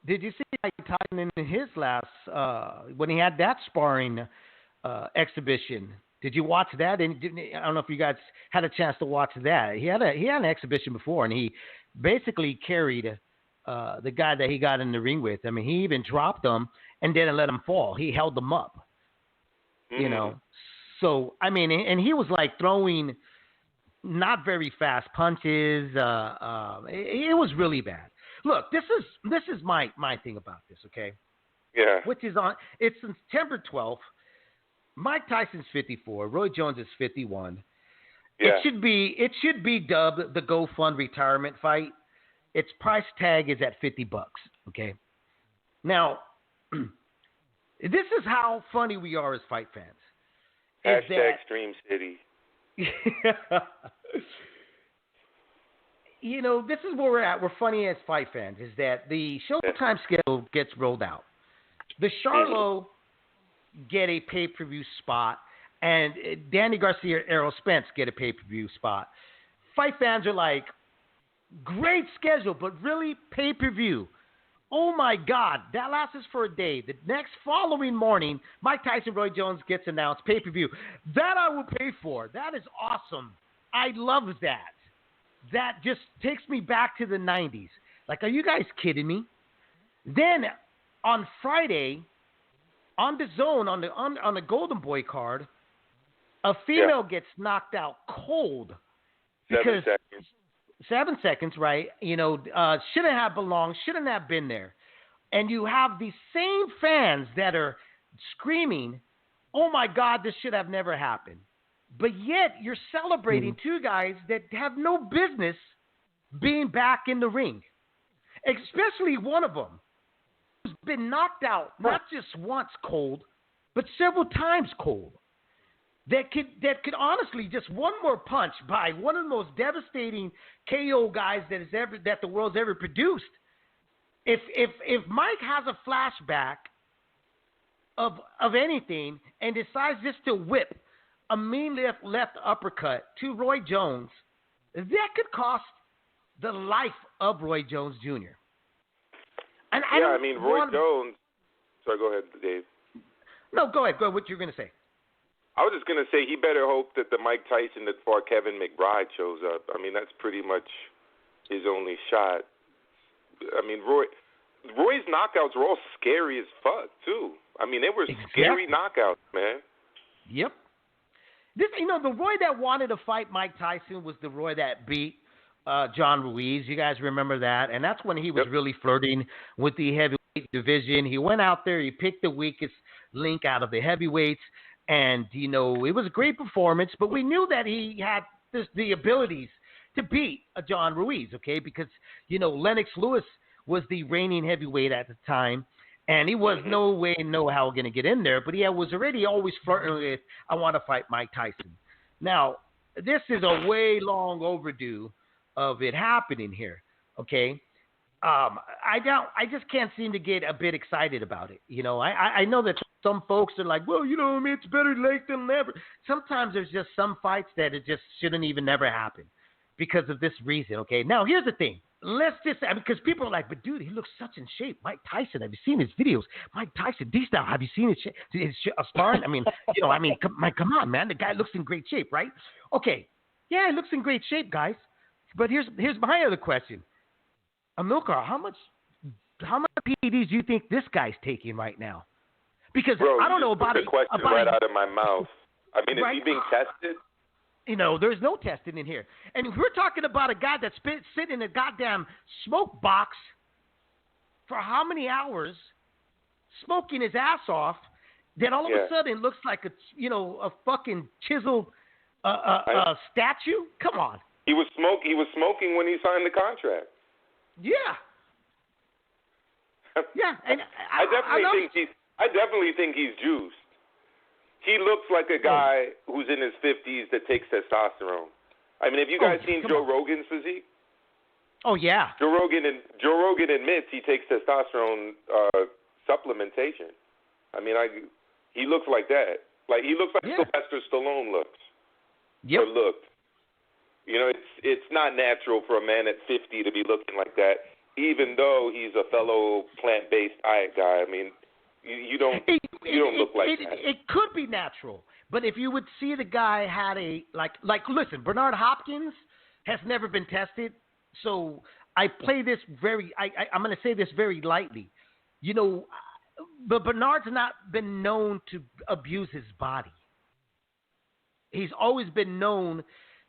Did you see Mike Tyson in his last when he had that sparring exhibition? Did you watch that? And I don't know if you guys had a chance to watch that. He had an exhibition before, and he basically carried the guy that he got in the ring with. I mean, he even dropped him and didn't let him fall. He held him up. So I mean, and he was like throwing not very fast punches. It was really bad. Look, this is my thing about this, okay? Yeah. Which is it's September 12th. Mike Tyson's 54. Roy Jones is 51. Yeah. It should be dubbed the GoFund retirement fight. Its price tag is at $50. Okay. Now, this is how funny we are as fight fans. Hashtag Stream City. This is where we're at. We're funny as fight fans. Is that the Showtime schedule gets rolled out. The Charlo get a pay-per-view spot, and Danny Garcia, Errol Spence get a pay-per-view spot. Fight fans are like, great schedule, but really pay-per-view. Oh, my God, that lasts us for a day. The next following morning, Mike Tyson, Roy Jones gets announced, pay-per-view. That I will pay for. That is awesome. I love that. That just takes me back to the 90s. Like, are you guys kidding me? Then on Friday, on the zone, on the Golden Boy card, a female gets knocked out cold. 7 seconds. 7 seconds, right? Shouldn't have belonged, shouldn't have been there. And you have these same fans that are screaming, oh my God, this should have never happened. But yet you're celebrating two guys that have no business being back in the ring. Especially one of them who's been knocked out not just once cold, but several times cold. That could honestly, just one more punch by one of the most devastating KO guys that the world's ever produced. If Mike has a flashback of anything and decides just to whip a mean left uppercut to Roy Jones, that could cost the life of Roy Jones Jr. And Roy Jones. Sorry, go ahead, Dave. No, go ahead. What you're going to say? I was just going to say he better hope that the Mike Tyson that fought Kevin McBride shows up. I mean, that's pretty much his only shot. I mean, Roy's knockouts were all scary as fuck, too. I mean, they were scary knockouts, man. Yep. The Roy that wanted to fight Mike Tyson was the Roy that beat John Ruiz. You guys remember that? And that's when he was really flirting with the heavyweight division. He went out there, he picked the weakest link out of the heavyweights. And, it was a great performance, but we knew that he had the abilities to beat John Ruiz, okay? Because, Lennox Lewis was the reigning heavyweight at the time, and he was no way, no how going to get in there, but he was already always flirting with, I want to fight Mike Tyson. Now, this is a way long overdue of it happening here, okay? I just can't seem to get a bit excited about it. I know that some folks are like, well, it's better late than never. Sometimes there's just some fights that it just shouldn't even never happen because of this reason. Okay. Now here's the thing. Because people are like, but dude, he looks such in shape. Mike Tyson, have you seen his videos? Mike Tyson, D-Style, have you seen his sparring? Come on, man. The guy looks in great shape, right? Okay. Yeah, he looks in great shape, guys. But here's my other question. Amilcar, how much PEDs do you think this guy's taking right now? Because Bro, I don't know about it. Question right out of my mouth. I mean, right? Is he being tested? There's no testing in here. And we're talking about a guy that's been sitting in a goddamn smoke box for how many hours, smoking his ass off, that all of a sudden looks like a fucking chiseled statue? Come on. He was smoking when he signed the contract. Yeah. Yeah, and I definitely think he's juiced. He looks like a guy who's in his 50s that takes testosterone. I mean, have you guys seen Joe Rogan's physique? Oh yeah. Joe Rogan admits he takes testosterone supplementation. I mean, he looks like that. Like he looks like Sylvester Stallone looks. Yep. Or looked. It's not natural for a man at 50 to be looking like that, even though he's a fellow plant-based diet guy. I mean, you don't look like that. It could be natural, but if you would see the guy had listen, Bernard Hopkins has never been tested, so I play this I'm going to say this very lightly. But Bernard's not been known to abuse his body. He's always been known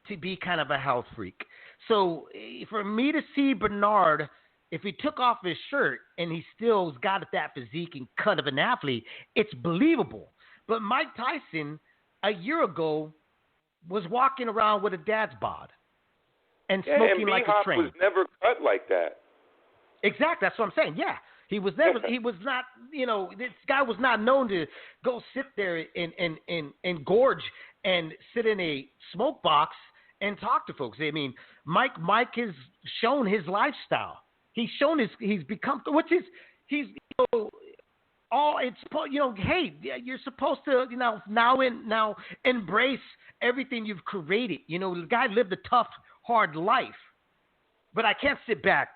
to be kind of a health freak. So for me to see Bernard, if he took off his shirt and he still's got that physique and cut of an athlete, it's believable. But Mike Tyson, a year ago, was walking around with a dad's bod and smoking like a train. Was never cut like that. Exactly. That's what I'm saying. Yeah. He was never. He was not. This guy was not known to go sit there and gorge and sit in a smoke box and talk to folks. I mean, Mike has shown his lifestyle. He's shown he's become, which is he's hey, you're supposed to now embrace everything you've created. The guy lived a tough, hard life, but I can't sit back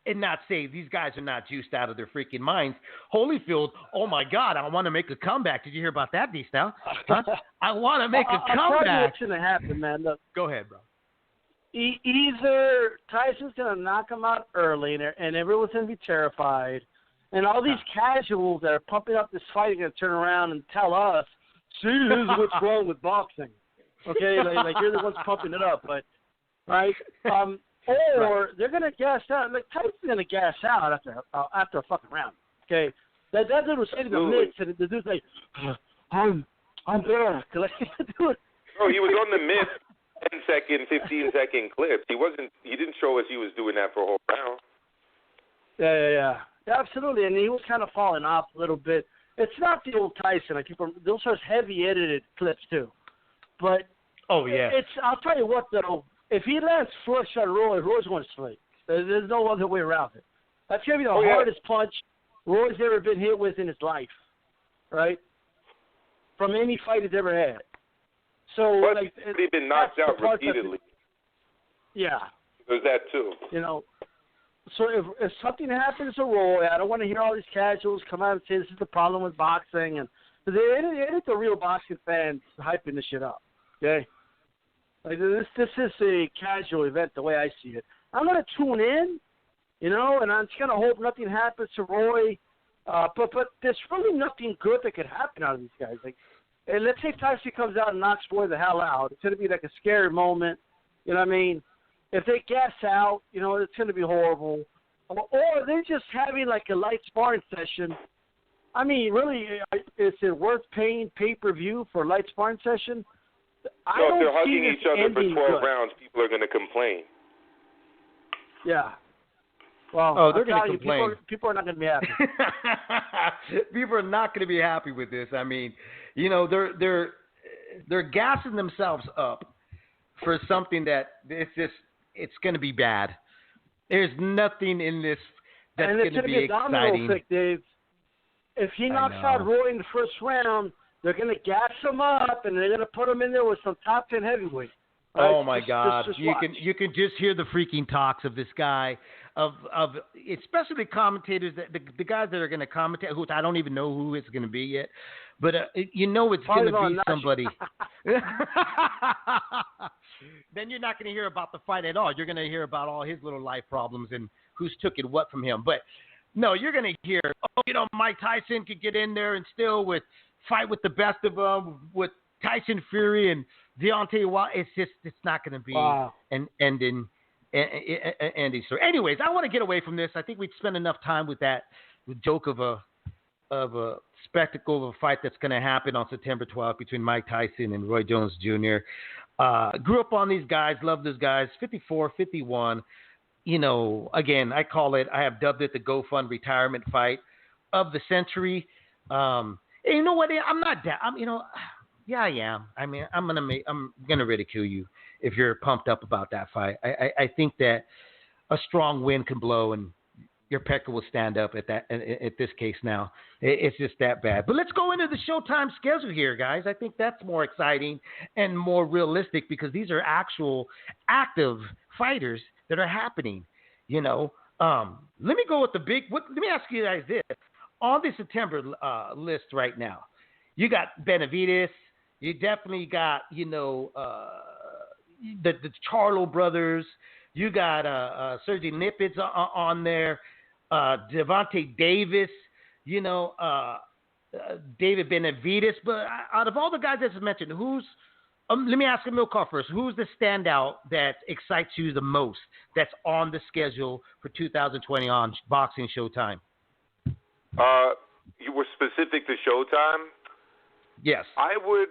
and not say these guys are not juiced out of their freaking minds. Holyfield, oh my God, I want to make a comeback. Did you hear about that, D-Style? Huh? I want to make a comeback. I'll tell you what's going to happen, man. Look, go ahead, bro. Either Tyson's going to knock him out early, and everyone's going to be terrified, And all these casuals that are pumping up this fight are going to turn around and tell us, see, this is what's wrong with boxing. Okay, like you're the ones pumping it up, but right? Or they're going to gas out. Like Tyson's going to gas out after a fucking round. Okay, that dude was saying the mitts, and the dude's like, I'm there. Dude. Bro, he was on the mitts, 10-second, 15-second clips. He didn't show us he was doing that for a whole round. Yeah, absolutely. And he was kind of falling off a little bit. It's not the old Tyson. Like those are heavy edited clips too. But I'll tell you what though, if he lands flush on Roy's going to sleep. There's no other way around it. That's gonna be the hardest punch Roy's ever been hit with in his life, right? From any fight he's ever had. So but he's been knocked out repeatedly. Yeah. There's that too. You know. So if something happens to Roy, I don't want to hear all these casuals come out and say this is the problem with boxing, and it ain't the real boxing fans hyping this shit up. Okay, like this is a casual event the way I see it. I'm gonna tune in, and I'm just gonna hope nothing happens to Roy. But there's really nothing good that could happen out of these guys. Like, and let's say Tyson comes out and knocks Roy the hell out. It's gonna be like a scary moment. You know what I mean? If they gas out, it's going to be horrible. Or they're just having like a light sparring session. I mean, really, is it worth paying pay-per-view for a light sparring session? If they're hugging each other for 12 rounds, people are going to complain. Yeah. Well, they're going to complain. People are not going to be happy. People are not going to be happy with this. I mean, they're gassing themselves up for something that it's going to be bad. There's nothing in this that's going to be exciting. And it's going to be a domino effect, Dave. If he knocks out Roy in the first round, they're going to gas him up, and they're going to put him in there with some top 10 heavyweight. Right? Oh my God! You can just hear the freaking talks of this guy, of especially commentators, the guys that are going to commentate, who I don't even know who it's going to be yet, but it's going to be somebody. Then you're not going to hear about the fight at all. You're going to hear about all his little life problems and who's took it what from him. But no, you're going to hear, Mike Tyson could get in there and still fight with the best of them, with Tyson Fury and Deontay Wilder. It's not going to be an ending story. Anyways, I want to get away from this. I think we'd spend enough time with that joke of a spectacle of a fight that's going to happen on September 12th between Mike Tyson and Roy Jones Jr. Grew up on these guys, love those guys. 54, 51. Again, I have dubbed it the GoFund retirement fight of the century. And you know what? I'm not that. Yeah, I am. I mean, I'm gonna ridicule you if you're pumped up about that fight. I think that a strong wind can blow and your pecker will stand up at this case now. It's just that bad. But let's go into the Showtime schedule here, guys. I think that's more exciting and more realistic because these are actual active fighters that are happening. Let me go with let me ask you guys this. On the September list right now, you got Benavidez. You definitely got, the Charlo brothers. You got Sergey Nipitz on there. Devontae Davis, David Benavidez. But out of all the guys that's mentioned, let me ask Milcar first. Who's the standout that excites you the most that's on the schedule for 2020 on Boxing Showtime? You were specific to Showtime? Yes. I would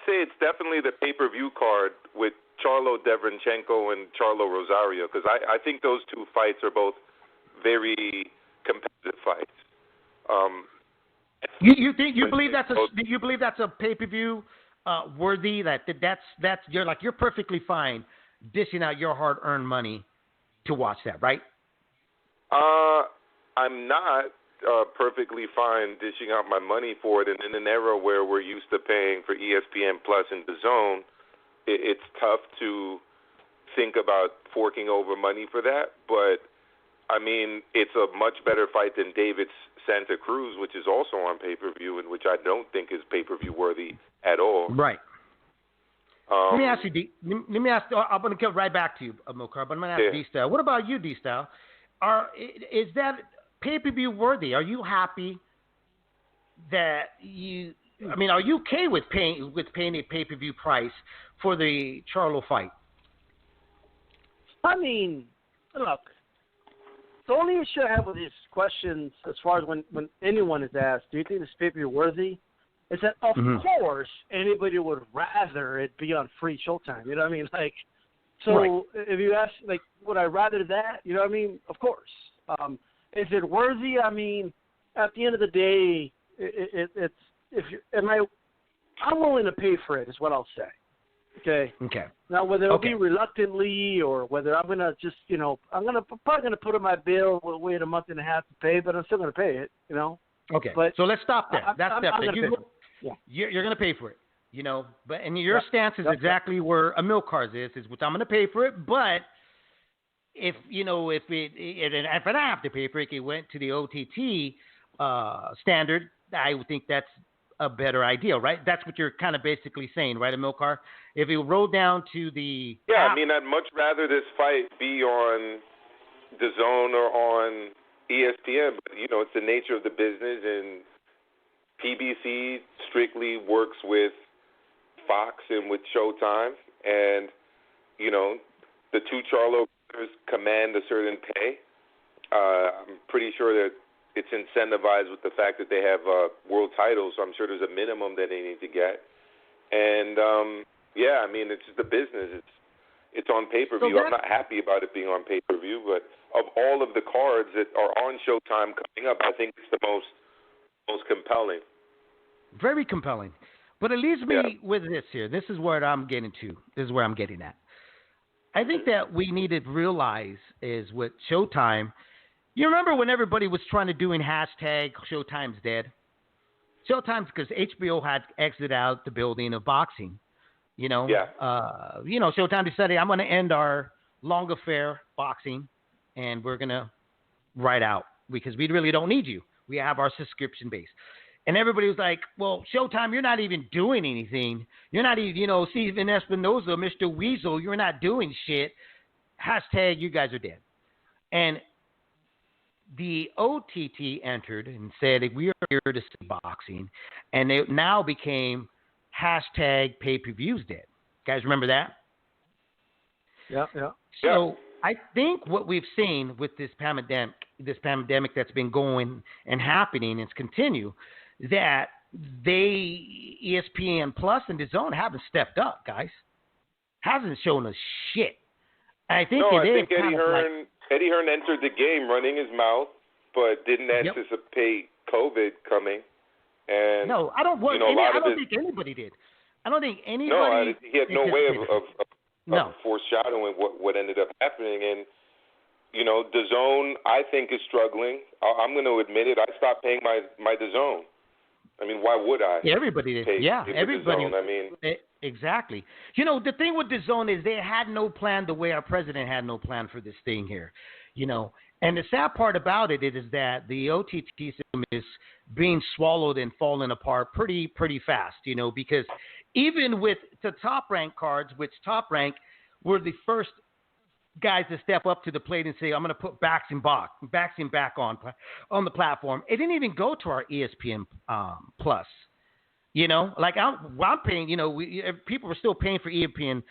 say it's definitely the pay-per-view card with Charlo Derevyanchenko and Charlo Rosario because I think those two fights are both very competitive fights. You believe that's a pay-per-view worthy that's you're perfectly fine dishing out your hard-earned money to watch that, right? I'm not perfectly fine dishing out my money for it, and in an era where we're used to paying for ESPN Plus and DAZN, it's tough to think about forking over money for that. But I mean, it's a much better fight than David's Santa Cruz, which is also on pay-per-view, and which I don't think is pay-per-view worthy at all. Right. Let me ask you, I'm going to get right back to you, Milcar, but I'm going to ask D-Style. What about you, D-Style? Is that pay-per-view worthy? Are you happy that you? I mean, are you okay with paying a pay-per-view price for the Charlo fight? I mean, look, the only issue I have with these questions, as far as when anyone is asked, do you think this pay-per-view worthy, is that of course anybody would rather it be on free Showtime. You know what I mean? Like, so if you ask, like, would I rather that? You know what I mean? Of course. Is it worthy? I mean, at the end of the day, it's I'm willing to pay for it, is what I'll say. Okay. Now, whether it'll be reluctantly or whether I'm gonna just, I'm probably gonna put in my bill. We'll wait a month and a half to pay, but I'm still gonna pay it. Okay. But so let's stop there. That's definitely you're gonna pay for it. But and your stance is exactly where a milk card is which I'm gonna pay for it. But if if I don't have to pay for it, it went to the OTT standard. I would think that's a better idea, right? That's what you're kind of basically saying, right, Amilcar? If it rolled down to the I mean, I'd much rather this fight be on DAZN or on ESPN, but it's the nature of the business, and PBC strictly works with Fox and with Showtime, and the two Charlo brothers command a certain pay. I'm pretty sure that it's incentivized with the fact that they have world titles, so I'm sure there's a minimum that they need to get. And, I mean, it's just the business. It's on pay-per-view. I'm not happy about it being on pay-per-view, but of all of the cards that are on Showtime coming up, I think it's the most compelling. Very compelling. But it leaves me with this here. This is where I'm getting to. This is where I'm getting at. I think that we need to realize is with Showtime, you remember when everybody was trying to do hashtag Showtime's dead? Showtime's because HBO had exited out the building of boxing. Showtime decided, I'm going to end our long affair boxing, and we're going to write out because we really don't need you. We have our subscription base. And everybody was like, well, Showtime, you're not even doing anything. You're not even, Steven Espinoza, Mr. Weasel, you're not doing shit. Hashtag, you guys are dead. And the OTT entered and said, we are here to see boxing. And it now became hashtag pay-per-views dead. Guys remember that? Yeah. So I think what we've seen with this pandemic that's been going and happening and continue, that ESPN Plus and DAZN haven't stepped up, guys. Hasn't shown us shit. I think Eddie Hearn entered the game running his mouth, but didn't anticipate COVID coming. And no, I don't. I don't think anybody did. I don't think anybody. No, he had no way of foreshadowing what ended up happening. And DAZN, I think, is struggling. I'm going to admit it. I stopped paying my DAZN. I mean, why would I? Yeah, everybody did. Everybody. DAZN. I mean, exactly. The thing with DAZN is they had no plan the way our president had no plan for this thing here. And the sad part about it is that the OTT system is being swallowed and falling apart pretty fast, because even with the top rank cards, which Top Rank were the first guys to step up to the plate and say, I'm going to put boxing back on the platform. It didn't even go to our ESPN Plus. Like I'm paying, people are still paying for ESPN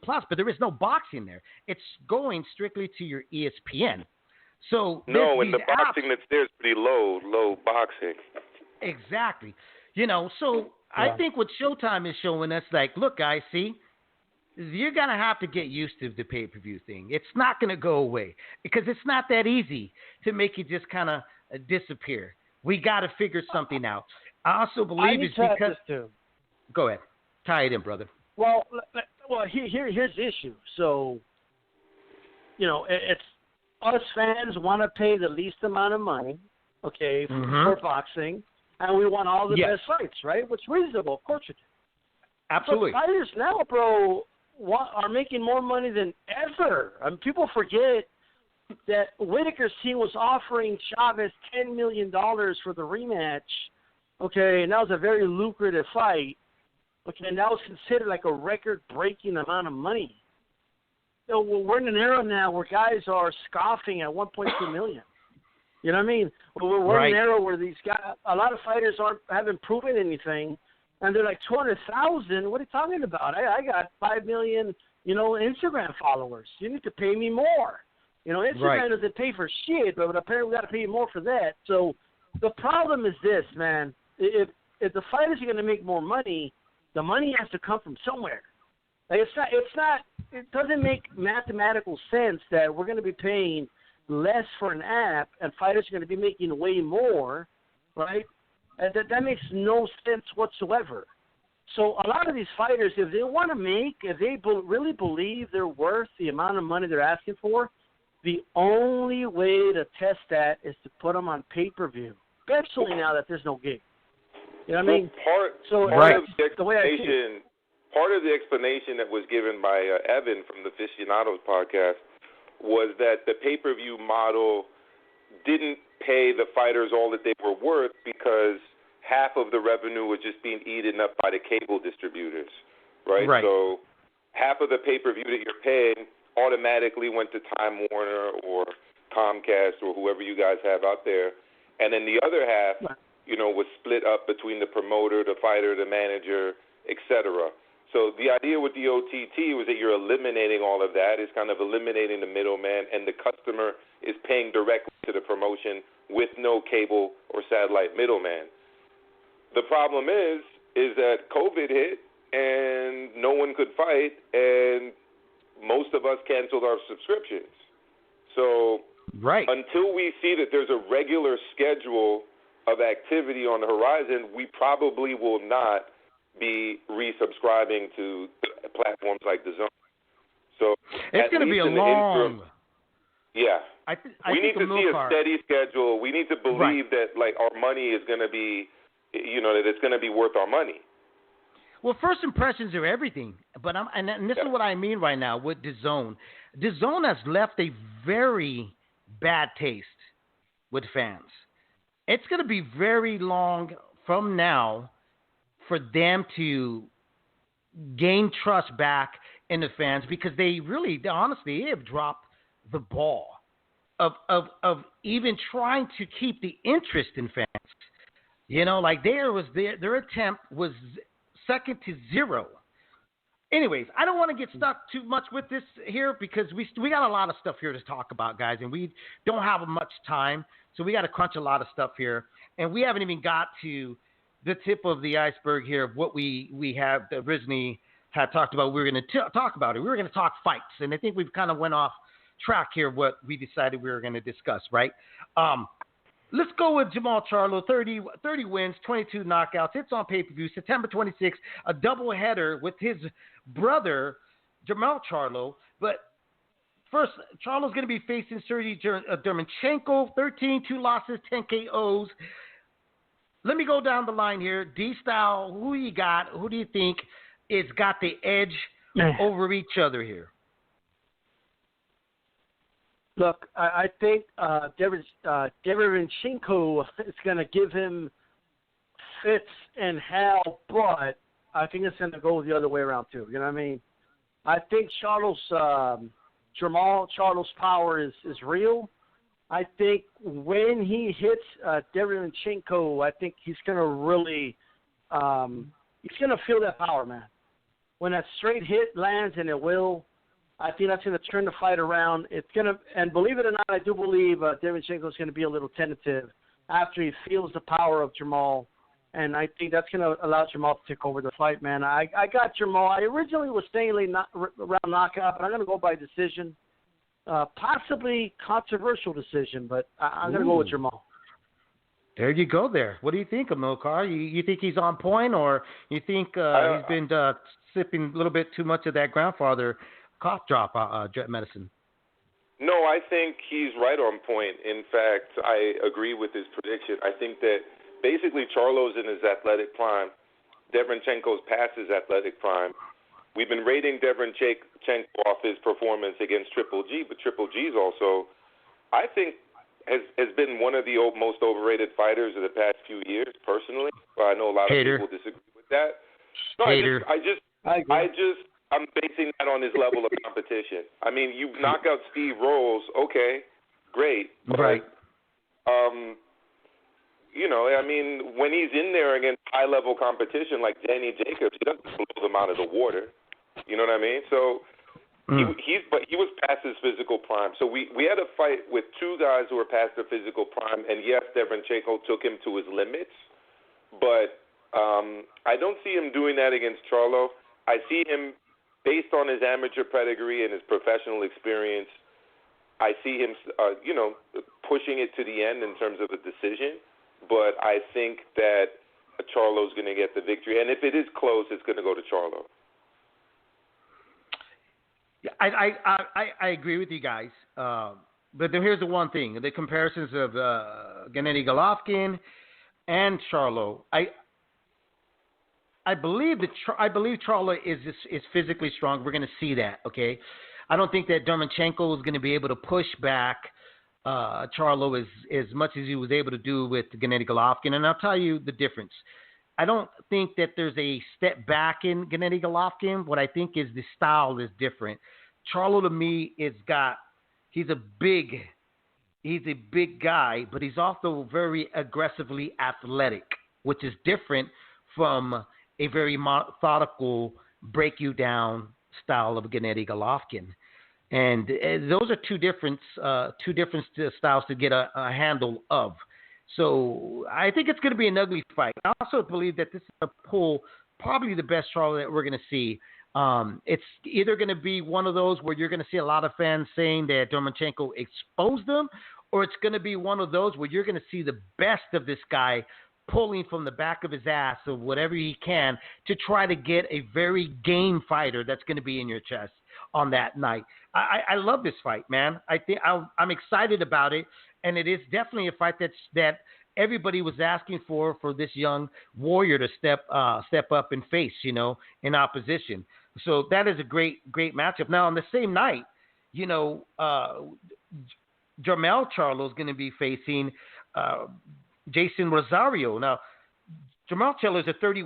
Plus, but there is no boxing there. It's going strictly to your ESPN. So and the boxing that's there is pretty low boxing. Exactly. So I think what Showtime is showing us, like, look, guys, see, you're going to have to get used to the pay-per-view thing. It's not going to go away because it's not that easy to make it just kind of disappear. We got to figure something out. I also believe it's because – Go ahead. Tie it in, brother. Well, here's the issue. So, it's us fans want to pay the least amount of money, for boxing, and we want all the best fights, right? Which is reasonable. Of course you do. Absolutely. But fighters now, bro, are making more money than ever. I mean, people forget that Whitaker's team was offering Chavez $10 million for the rematch, and that was a very lucrative fight, and that was considered like a record-breaking amount of money. So we're in an era now where guys are scoffing at $1.2 million. You know what I mean? Well, we're Right. in an era where these guys, a lot of fighters haven't proven anything, and they're like 200,000. What are you talking about? I got 5 million, Instagram followers. You need to pay me more. Instagram doesn't pay for shit, but apparently we got to pay you more for that. So the problem is this, man. If the fighters are going to make more money, the money has to come from somewhere. Like it doesn't make mathematical sense that we're going to be paying less for an app and fighters are going to be making way more, right? And that makes no sense whatsoever. So a lot of these fighters, if they want to if they really believe they're worth the amount of money they're asking for, the only way to test that is to put them on pay-per-view, especially now that there's no gig. You know what I mean? Part of the explanation that was given by Evan from the Aficionados podcast was that the pay-per-view model didn't pay the fighters all that they were worth because half of the revenue was just being eaten up by the cable distributors, right? So half of the pay-per-view that you're paying automatically went to Time Warner or Comcast or whoever you guys have out there, and then the other half, was split up between the promoter, the fighter, the manager, etc. So the idea with the OTT was that you're eliminating all of that. It's kind of eliminating the middleman, and the customer is paying directly to the promotion with no cable or satellite middleman. The problem is that COVID hit, and no one could fight, and most of us canceled our subscriptions. So until we see that there's a regular schedule of activity on the horizon, we probably will not be resubscribing to platforms like DAZN. So it's going to be a long. We need to see a steady schedule. We need to believe that our money is going to be, that it's going to be worth our money. Well, first impressions are everything, but this is what I mean right now with DAZN. DAZN has left a very bad taste with fans. It's going to be very long from now for them to gain trust back in the fans, because they honestly have dropped the ball of even trying to keep the interest in fans. Their attempt was second to zero. Anyways, I don't want to get stuck too much with this here because we got a lot of stuff here to talk about, guys, and we don't have much time, so we got to crunch a lot of stuff here, and we haven't even got to the tip of the iceberg here of what we have originally had talked about. We were going to talk about it. We were going to talk fights, and I think we've kind of went off track here what we decided we were going to discuss, right? Let's go with Jamal Charlo, 30 wins, 22 knockouts. It's on pay-per-view, September 26th, a doubleheader with his brother, Jamal Charlo. But first, Charlo's going to be facing Sergey Derevyanchenko, 13, 2 losses, 10 KOs. Let me go down the line here. D-Style, who you got? Who do you think is got the edge over each other here? Look, I think Derevyanchenko is going to give him fits and hell, but I think it's going to go the other way around too. You know what I mean? I think Jamal Charlo's power is real. I think when he hits Derevyanchenko, I think he's going to really he's going to feel that power, man. When that straight hit lands, and it will, I think that's going to turn the fight around. It's going to, and believe it or not, I do believe Derevyanchenko is going to be a little tentative after he feels the power of Jamal, and I think that's going to allow Jamal to take over the fight, man. I got Jamal. I originally was saying round knockout, but I'm going to go by decision, possibly controversial decision, but I'm going to go with Jamal. There you go. There. What do you think, Amilcar? You think he's on point, or you think he's been sipping a little bit too much of that grandfather cough drop medicine? No, I think he's right on point. In fact, I agree with his prediction. I think that basically Charlo's in his athletic prime. Derevyanchenko's past his athletic prime. We've been rating Derevyanchenko off his performance against Triple G, but Triple G's also, I think, has been one of the most overrated fighters of the past few years, personally. I know a lot of people disagree with that. No, I'm basing that on his level of competition. I mean, you knock out Steve Rolls, okay, great. But right. I mean, when he's in there against high-level competition like Danny Jacobs, he doesn't blow them out of the water. You know what I mean? So he was past his physical prime. So we had a fight with two guys who were past their physical prime, and yes, Derenchenko took him to his limits, but I don't see him doing that against Charlo. I see him, based on his amateur pedigree and his professional experience, I see him, pushing it to the end in terms of a decision. But I think that Charlo's going to get the victory, and if it is close, it's going to go to Charlo. Yeah, I agree with you guys. But then here's the one thing: the comparisons of Gennady Golovkin and Charlo. I believe Charlo is physically strong. We're going to see that. Okay, I don't think that Derenchenko is going to be able to push back Charlo as much as he was able to do with Gennady Golovkin, and I'll tell you the difference. I don't think that there's a step back in Gennady Golovkin. What I think is the style is different. Charlo, to me, he's a big guy, but he's also very aggressively athletic, which is different from a very methodical break you down style of Gennady Golovkin. And those are two different styles to get a handle of. So I think it's going to be an ugly fight. I also believe that this is a pull, probably the best Charlo that we're going to see. It's either going to be one of those where you're going to see a lot of fans saying that Derenchenko exposed them, or it's going to be one of those where you're going to see the best of this guy pulling from the back of his ass or whatever he can to try to get a very game fighter that's going to be in your chest on that night. I love this fight, man. I'm excited about it, and it is definitely a fight that everybody was asking for this young warrior to step up and face, in opposition. So that is a great matchup. Now on the same night, Jamal Charlo is going to be facing Jason Rosario. Now Jamal Charlo is a 33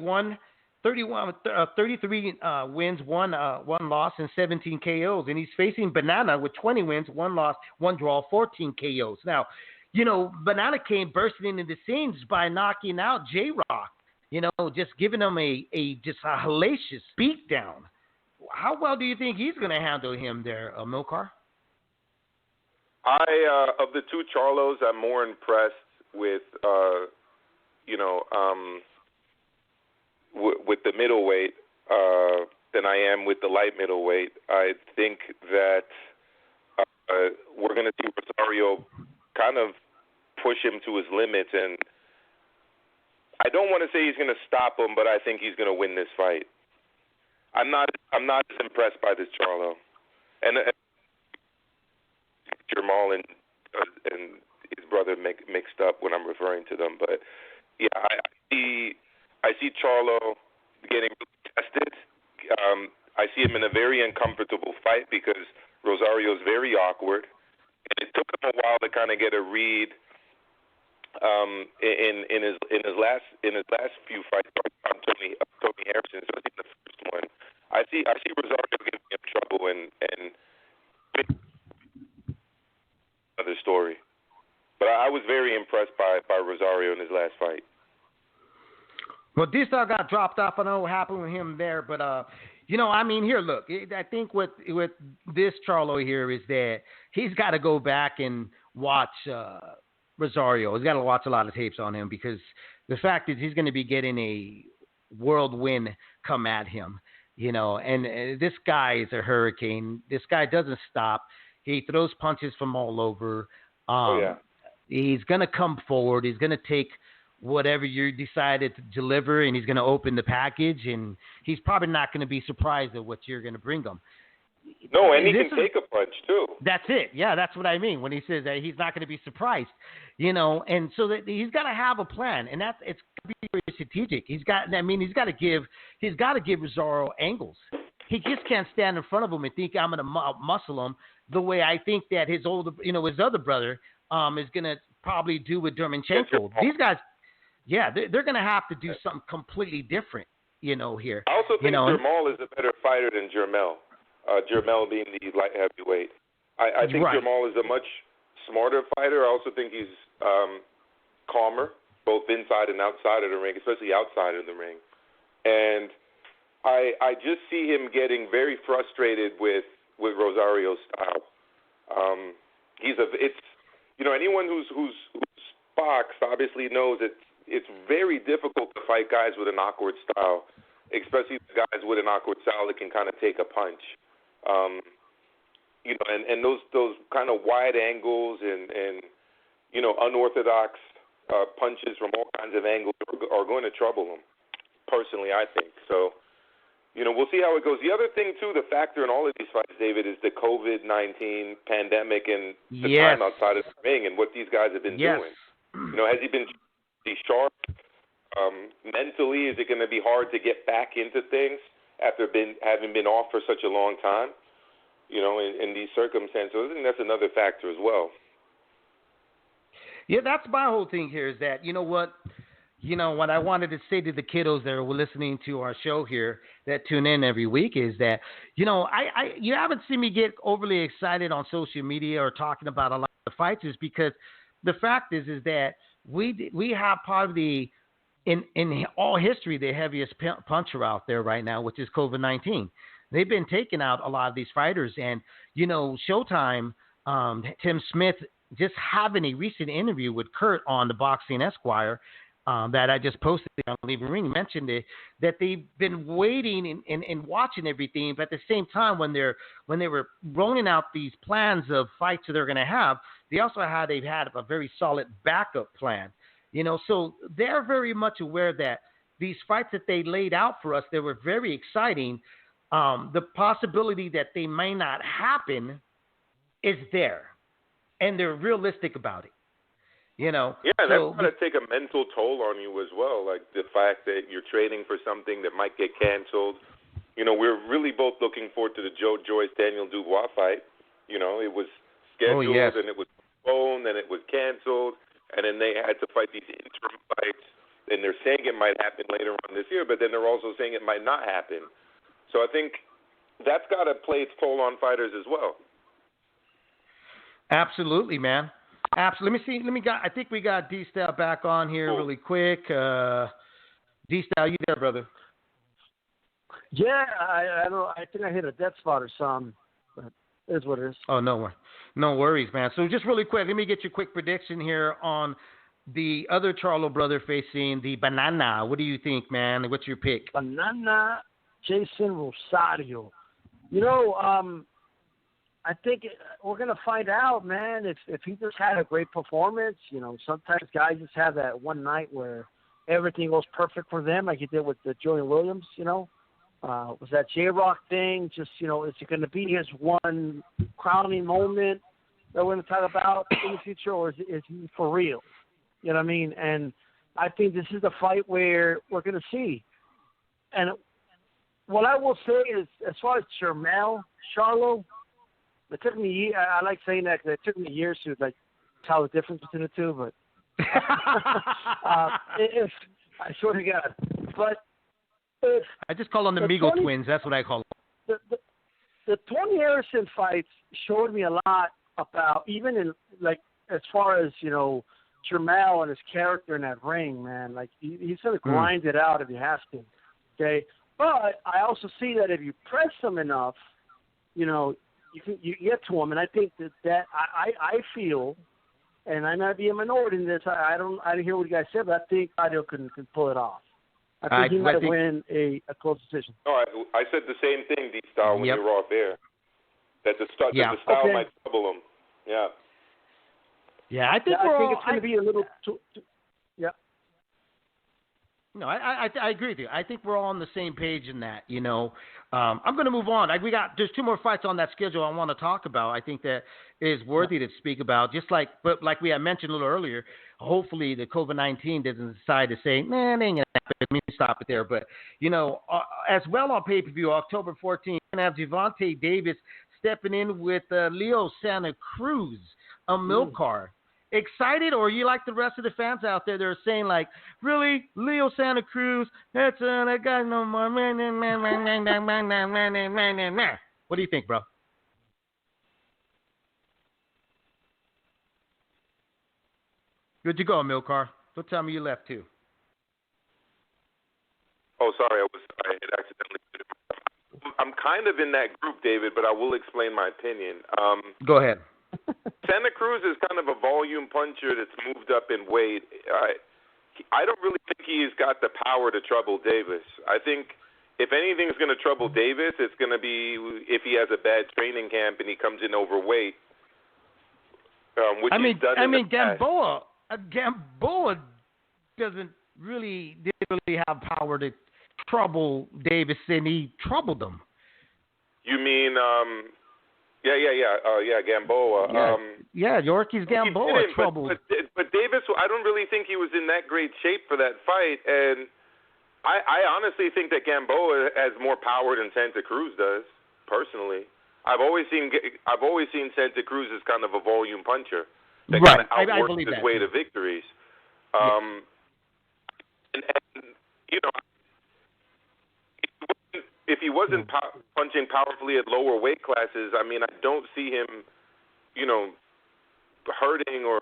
wins, one loss, and 17 KOs. And he's facing Banana with 20 wins, 1 loss, 1 draw, 14 KOs. Now, Banana came bursting into the scenes by knocking out J-Rock, just giving him a hellacious beatdown. How well do you think he's going to handle him there, Milcar? Of the two Charlos, I'm more impressed with, with the middleweight than I am with the light middleweight. I think that we're going to see Rosario kind of push him to his limits, and I don't want to say he's going to stop him, but I think he's going to win this fight. I'm not as impressed by this Charlo, and Jamal and his brother mixed up when I'm referring to them, but yeah, I see Charlo getting tested. I see him in a very uncomfortable fight because Rosario is very awkward, and it took him a while to kind of get a read in his last few fights on Tony Harrison, especially in the first one. I see Rosario giving him trouble and another story. But I was very impressed by Rosario in his last fight. Well, D-Star got dropped off. I don't know what happened with him there, but here, look, I think with this Charlo here is that he's got to go back and watch Rosario. He's got to watch a lot of tapes on him because the fact is he's going to be getting a whirlwind come at him, and this guy is a hurricane. This guy doesn't stop. He throws punches from all over. He's going to come forward. He's going to take whatever you decided to deliver, and he's going to open the package, and he's probably not going to be surprised at what you're going to bring him. No, and he can take a punch, too. That's it. Yeah, that's what I mean when he says that he's not going to be surprised, and so that he's got to have a plan, and it's going to be very strategic. He's got to give Rosario angles. He just can't stand in front of him and think I'm going to muscle him the way I think that his other brother is going to probably do with Derenchenko. These guys, they're going to have to do something completely different, here. I also think Jamal is a better fighter than Jermell. Jermell being the light heavyweight. I think right. Jamal is a much smarter fighter. I also think he's calmer, both inside and outside of the ring, especially outside of the ring. And I just see him getting very frustrated with Rosario's style. Anyone who's boxed obviously knows it's very difficult to fight guys with an awkward style, especially the guys with an awkward style that can kind of take a punch. And those kind of wide angles and unorthodox punches from all kinds of angles are going to trouble him. Personally, I think so. We'll see how it goes. The other thing, too, the factor in all of these fights, David, is the COVID-19 pandemic and the time outside of the ring and what these guys have been doing. Has he been sharp? Mentally, is it going to be hard to get back into things after having been off for such a long time? In these circumstances, I think that's another factor as well. Yeah, that's my whole thing here is that, what I wanted to say to the kiddos that are listening to our show here that tune in every week is that, you haven't seen me get overly excited on social media or talking about a lot of fights is because the fact is that we have probably in all history the heaviest puncher out there right now, which is COVID-19. They've been taking out a lot of these fighters. And, Showtime, Tim Smith, just having a recent interview with Kurt on the Boxing Esquire that I just posted on Leaving Ring, mentioned it, that they've been waiting and watching everything. But at the same time, when they were rolling out these plans of fights that they're going to have, they've had a very solid backup plan. So they're very much aware that these fights that they laid out for us, they were very exciting. The possibility that they may not happen is there, and they're realistic about it. Yeah, that's going to take a mental toll on you as well, like the fact that you're training for something that might get canceled. We're really both looking forward to the Joe Joyce-Daniel Dubois fight. It was scheduled and it was postponed and it was canceled, and then they had to fight these interim fights, and they're saying it might happen later on this year, but then they're also saying it might not happen. So I think that's got to play its toll on fighters as well. Absolutely, man. Absolutely. I think we got D-Style back on here really quick. D-Style, you there, brother? Yeah, I think I hit a dead spot or something, but it is what it is. Oh, no worries, man. So just really quick, let me get your quick prediction here on the other Charlo brother facing the Banana. What do you think, man? What's your pick? Banana Jason Rosario. I think we're going to find out, man, if he just had a great performance. Sometimes guys just have that one night where everything goes perfect for them, like he did with the Julian Williams, Was that J-Rock thing just, is it going to be his one crowning moment that we're going to talk about in the future, or is he for real? You know what I mean? And I think this is the fight where we're going to see. And what I will say is, as far as Jamal Charlo, it took me. I like saying that because it took me years to tell the difference between the two. But I swear to God. But I just call them the Migo twins. That's what I call them. The Tony Harrison fights showed me a lot about, even in as far as Jamal and his character in that ring, man. He's gonna grind it out if he has to. Okay. But I also see that if you press him enough, you get to him, and I think that I feel, and I might be a minority in this. I didn't hear what you guys said, but I think Audio can pull it off. I think he might win a close decision. No, I said the same thing, D-Style, when you were off air. That the style might trouble him. Yeah. Yeah, I think it's going to be a little. Yeah. No, I agree with you. I think we're all on the same page in that. I'm going to move on. There's two more fights on that schedule I want to talk about. I think that is worthy to speak about. But like we had mentioned a little earlier, hopefully the COVID-19 doesn't decide to say, man, it ain't gonna happen. Let me stop it there. But as well on pay-per-view, October 14th, we're gonna have Gervonta Davis stepping in with Leo Santa Cruz, a milk car. Excited, or you like the rest of the fans out there that are saying really, Leo Santa Cruz? That's I got no more. What do you think, bro? Good to go, Milcar. What time are you left too? Oh, sorry, I had accidentally. I'm kind of in that group, David, but I will explain my opinion. Go ahead. Santa Cruz is kind of a volume puncher that's moved up in weight. I don't really think he's got the power to trouble Davis. I think if anything's going to trouble Davis, it's going to be if he has a bad training camp and he comes in overweight. Which he's done in the past. Gamboa didn't really have power to trouble Davis, and he troubled him. You mean, Gamboa. Yorkie's Gamboa troubled. But Davis, I don't really think he was in that great shape for that fight, and I honestly think that Gamboa has more power than Santa Cruz does. Personally, I've always seen Santa Cruz as kind of a volume puncher that kind of outworks his way to victories. And you know, if he wasn't punching powerfully at lower weight classes, I mean, I don't see him, hurting or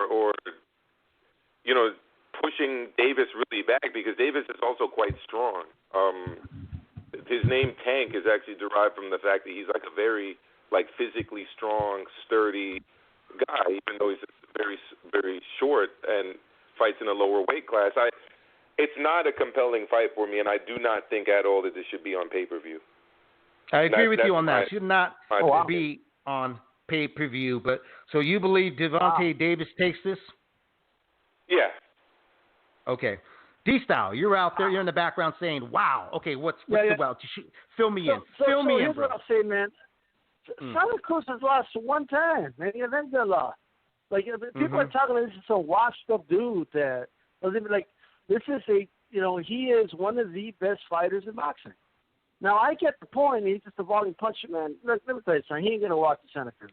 pushing Davis really back, because Davis is also quite strong. His name Tank is actually derived from the fact that he's like a very physically strong, sturdy guy, even though he's very, very short and fights in a lower weight class. It's not a compelling fight for me, and I do not think at all that this should be on pay-per-view. I agree with you on that. It should not be on pay-per-view. But so you believe Devontae Davis takes this? Yeah. Okay. D-Style, you're out there. You're in the background saying, wow. Okay, what's the well? Fill me in. Fill me in, here's bro. What I'll say, man. Santa Cruz has lost one time, and then they lost. People are talking like this is a washed-up dude that doesn't even this is he is one of the best fighters in boxing. Now, I get the point. He's just a volume puncher, man. Let me tell you something. He ain't going to walk to Santa Cruz.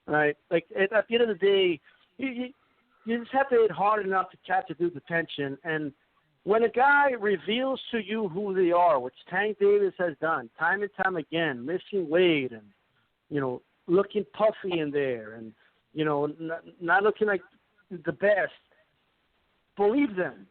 All right? At the end of the day, you just have to hit hard enough to catch a dude's attention. And when a guy reveals to you who they are, which Tank Davis has done time and time again, missing weight and, looking puffy in there and, not looking like the best, believe them.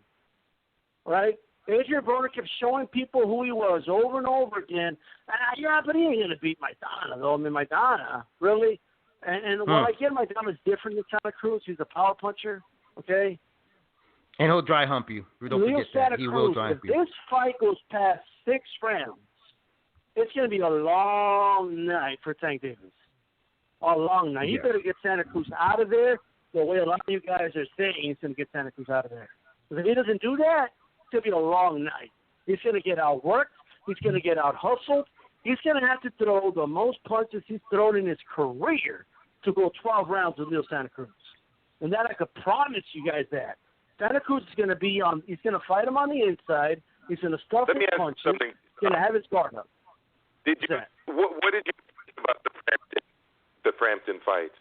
Right? Adrian Broner kept showing people who he was over and over again. But he ain't going to beat Maidana, though. I mean, Maidana, really? And while I get Maidana is different than Santa Cruz, he's a power puncher, okay? And he'll dry hump you. Don't forget that. He will dry hump you. If this fight goes past 6 rounds, it's going to be a long night for Tank Davis. A long night. He better get Santa Cruz out of there the way a lot of you guys are saying he's going to get Santa Cruz out of there. Because if he doesn't do that, it's going to be a long night. He's going to get outworked. He's going to get out-hustled. He's going to have to throw the most punches he's thrown in his career to go 12 rounds with Leo Santa Cruz. And that I could promise you guys that. Santa Cruz is going to be on – he's going to fight him on the inside. He's going to stuff his punches. He's going to have his guard up. What did you think about the Frampton fights?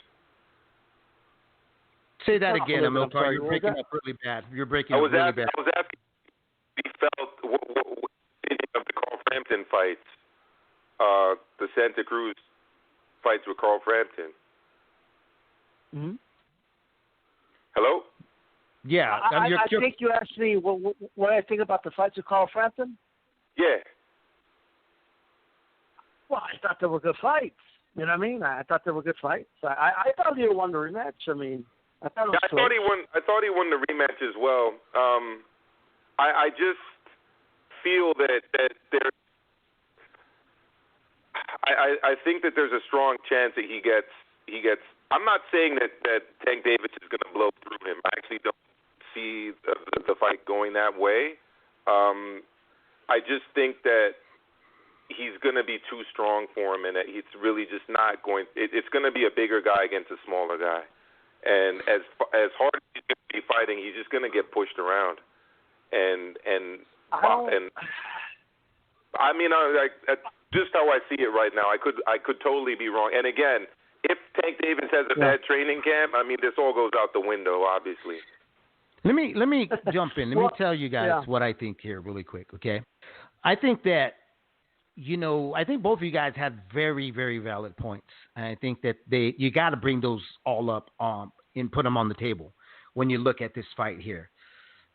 Say that again, Amilcar. You're breaking up really bad. You're breaking up really bad. I was asking if he felt what of the Carl Frampton fights, the Santa Cruz fights with Carl Frampton. Mm-hmm. Hello? Yeah. I think you asked me what I think about the fights with Carl Frampton. Yeah. Well, I thought they were good fights. You know what I mean? I thought they were good fights. I thought he won the rematch. I mean, I thought he won. I thought he won the rematch as well. I just feel that there. I think that there's a strong chance that he gets. I'm not saying that Tank Davis is going to blow through him. I actually don't see the fight going that way. I just think that he's going to be too strong for him, and that it's really just not going. It's going to be a bigger guy against a smaller guy, and as hard as he's going to be fighting, he's just going to get pushed around, and I mean, just how I see it right now, I could totally be wrong. And again, if Tank Davis has a bad training camp, I mean, this all goes out the window, obviously. Let me jump in. Let me tell you guys what I think here really quick, okay? I think that, I think both of you guys have very, very valid points. And I think that you got to bring those all up and put them on the table. when you look at this fight here.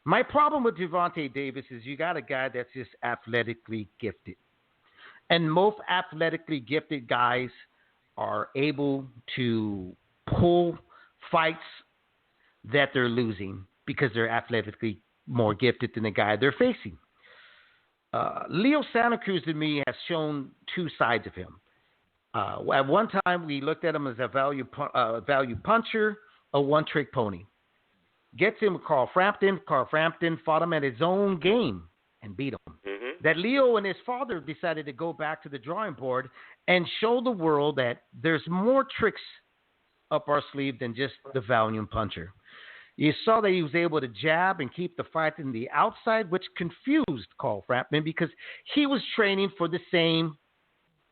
My problem with Gervonta Davis is you got a guy that's just athletically gifted. And most athletically gifted guys are able to pull fights that they're losing because they're athletically more gifted than the guy they're facing. Leo Santa Cruz, to me, has shown two sides of him. At one time, we looked at him as a value puncher, a one-trick pony. Gets him Carl Frampton. Carl Frampton fought him at his own game and beat him. Mm-hmm. That Leo and his father decided to go back to the drawing board and show the world that there's more tricks up our sleeve than just the volume puncher. You saw that he was able to jab and keep the fight in the outside, which confused Carl Frampton because he was training for the same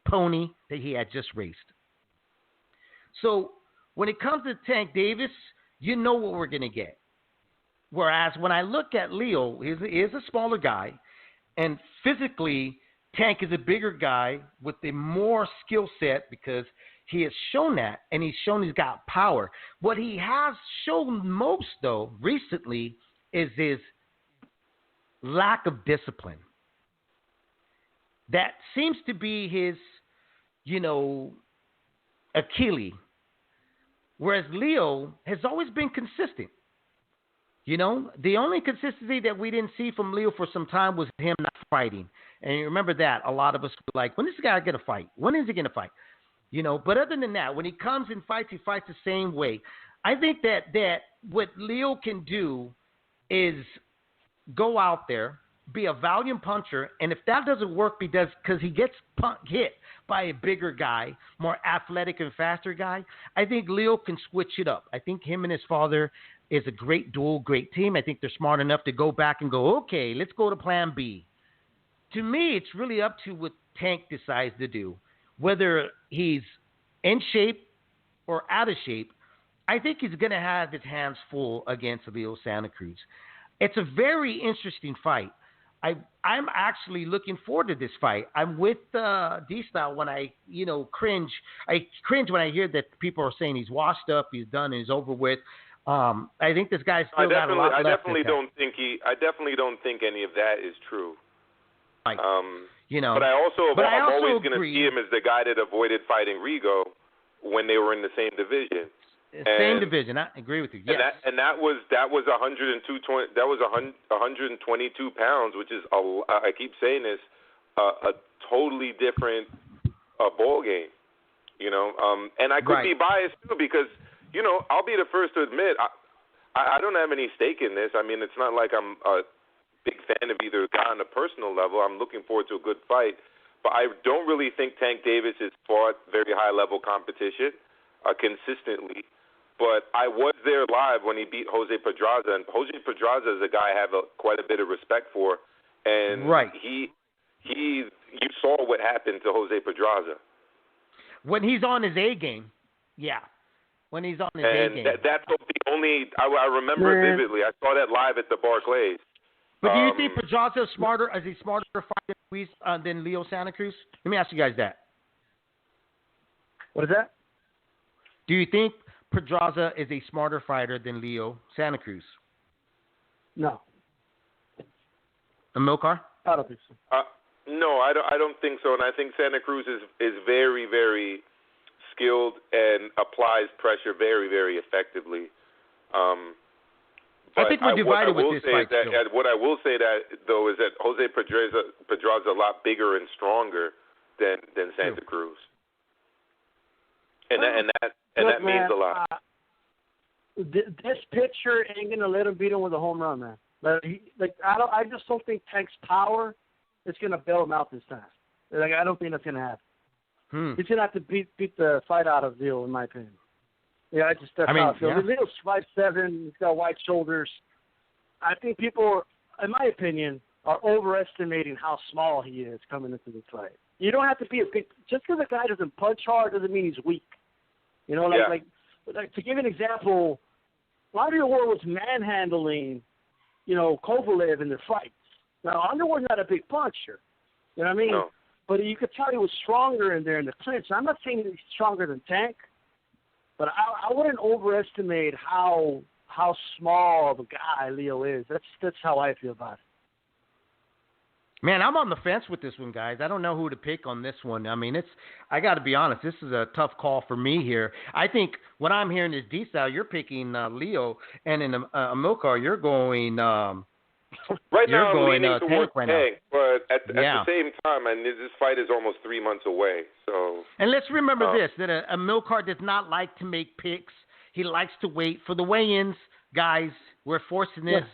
pony that he had just raced. So when it comes to Tank Davis, you know what we're going to get. Whereas when I look at Leo, he is a smaller guy, and physically, Tank is a bigger guy with a more skill set because he has shown that, and he's shown he's got power. What he has shown most, though, recently is his lack of discipline. That seems to be his, Achilles. Whereas Leo has always been consistent. The only consistency that we didn't see from Leo for some time was him not fighting. And you remember that. A lot of us were like, when is this guy going to fight? When is he going to fight? But other than that, when he comes and fights, he fights the same way. I think that what Leo can do is go out there, be a volume puncher, and if that doesn't work because he gets hit by a bigger guy, more athletic and faster guy, I think Leo can switch it up. I think him and his father is a great duel, great team. I think they're smart enough to go back and go, okay, let's go to plan B. To me, it's really up to what Tank decides to do. Whether he's in shape or out of shape, I think he's going to have his hands full against Leo Santa Cruz. It's a very interesting fight. I'm actually looking forward to this fight. I'm with D-Style when I cringe. I cringe when I hear that people are saying he's washed up, he's done, and he's over with. I think this guy's still got a lot left. I definitely don't think any of that is true. Right. But I'm always going to see him as the guy that avoided fighting Rigo when they were in the same division. Same division. I agree with you. Yes. And that was 122 pounds, which is I keep saying this, a totally different ball game. And I could be biased too because I'll be the first to admit I don't have any stake in this. I mean, it's not like I'm a big fan of either guy on a personal level. I'm looking forward to a good fight, but I don't really think Tank Davis has fought very high-level competition consistently. But I was there live when he beat Jose Pedraza, and Jose Pedraza is a guy I have quite a bit of respect for. And you saw what happened to Jose Pedraza. When he's on his A game, yeah. When he's on his A game. That's the only, I remember it vividly. I saw that live at the Barclays. But do you think Pedraza is a smarter fighter than Leo Santa Cruz? Let me ask you guys that. What is that? Do you think Pedraza is a smarter fighter than Leo Santa Cruz? No. Amilcar? I don't think so. No, I don't think so. And I think Santa Cruz is very, very skilled and applies pressure very, very effectively. I think we're divided with this fight. What I will say though is that Jose Pedraza a lot bigger and stronger than Santa Cruz, and that means a lot. This pitcher ain't gonna let him beat him with a home run, man. I just don't think Tank's power is gonna bail him out this time. I don't think that's gonna happen. He's gonna have to beat the fight out of Leo, in my opinion. Yeah, that's how I feel. Yeah. Leo's 5'7", he's got wide shoulders. I think people, in my opinion, are overestimating how small he is coming into this fight. You don't have to be just because a guy doesn't punch hard doesn't mean he's weak. Like to give an example, Andre Ward was manhandling, Kovalev in their fights. Now, Andre Ward's not a big puncher. You know what I mean? No. But you could tell he was stronger in there in the clinch. I'm not saying he's stronger than Tank, but I wouldn't overestimate how how small of a guy Leo is. That's how I feel about it. Man, I'm on the fence with this one, guys. I don't know who to pick on this one. I mean, I got to be honest, this is a tough call for me here. I think what I'm hearing is D-Style, you're picking Leo, and in Amilcar, you're going right now I'm leaning towards Tank, but at yeah. the same time, this fight is almost 3 months away. So, and let's remember this, that Amilcar does not like to make picks. He likes to wait for the weigh-ins. Guys, we're forcing this.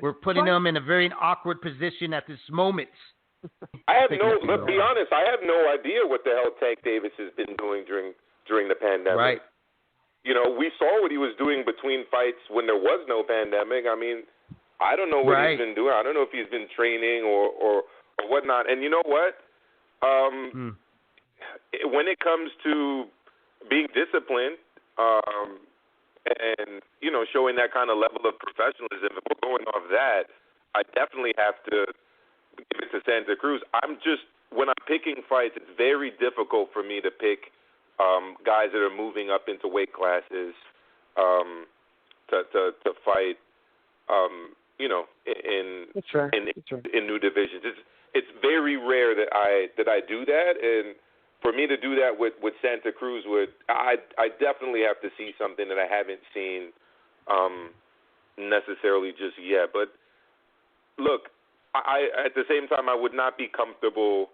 We're putting them in a very awkward position at this moment. Let's be honest, I have no idea what the hell Tank Davis has been doing during the pandemic. Right. You know, we saw what he was doing between fights when there was no pandemic. I mean, I don't know what he's been doing. I don't know if he's been training or whatnot. And you know what? When it comes to being disciplined, and, you know, showing that kind of level of professionalism, if we're going off that, I definitely have to give it to Santa Cruz. When I'm picking fights, it's very difficult for me to pick guys that are moving up into weight classes to fight, you know, in new divisions. It's very rare that I do that, and for me to do that with Santa Cruz, I definitely have to see something that I haven't seen necessarily just yet. But look, I at the same time, I would not be comfortable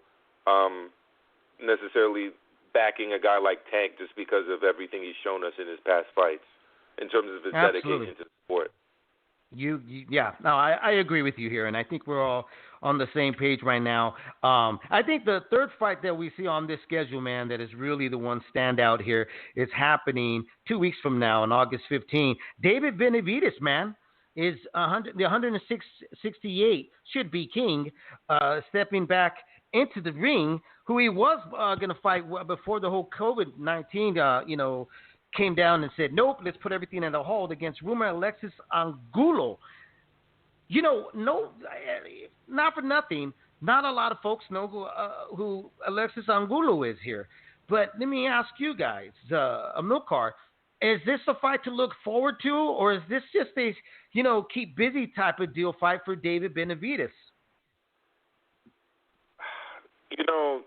necessarily backing a guy like Tank just because of everything he's shown us in his past fights in terms of his dedication to the sport. I agree with you here, and I think we're all on the same page right now. I think the third fight that we see on this schedule, man, that is really the one standout here is happening 2 weeks from now on August 15. David Benavidez, man, is the 168 should be king, stepping back into the ring, who he was going to fight before the whole COVID-19, came down and said, nope, let's put everything in the hold against rumor Alexis Angulo. You know, not for nothing, not a lot of folks know who Alexis Angulo is here. But let me ask you guys, Amilcar, is this a fight to look forward to, or is this just a, keep busy type of deal fight for David Benavidez? You know,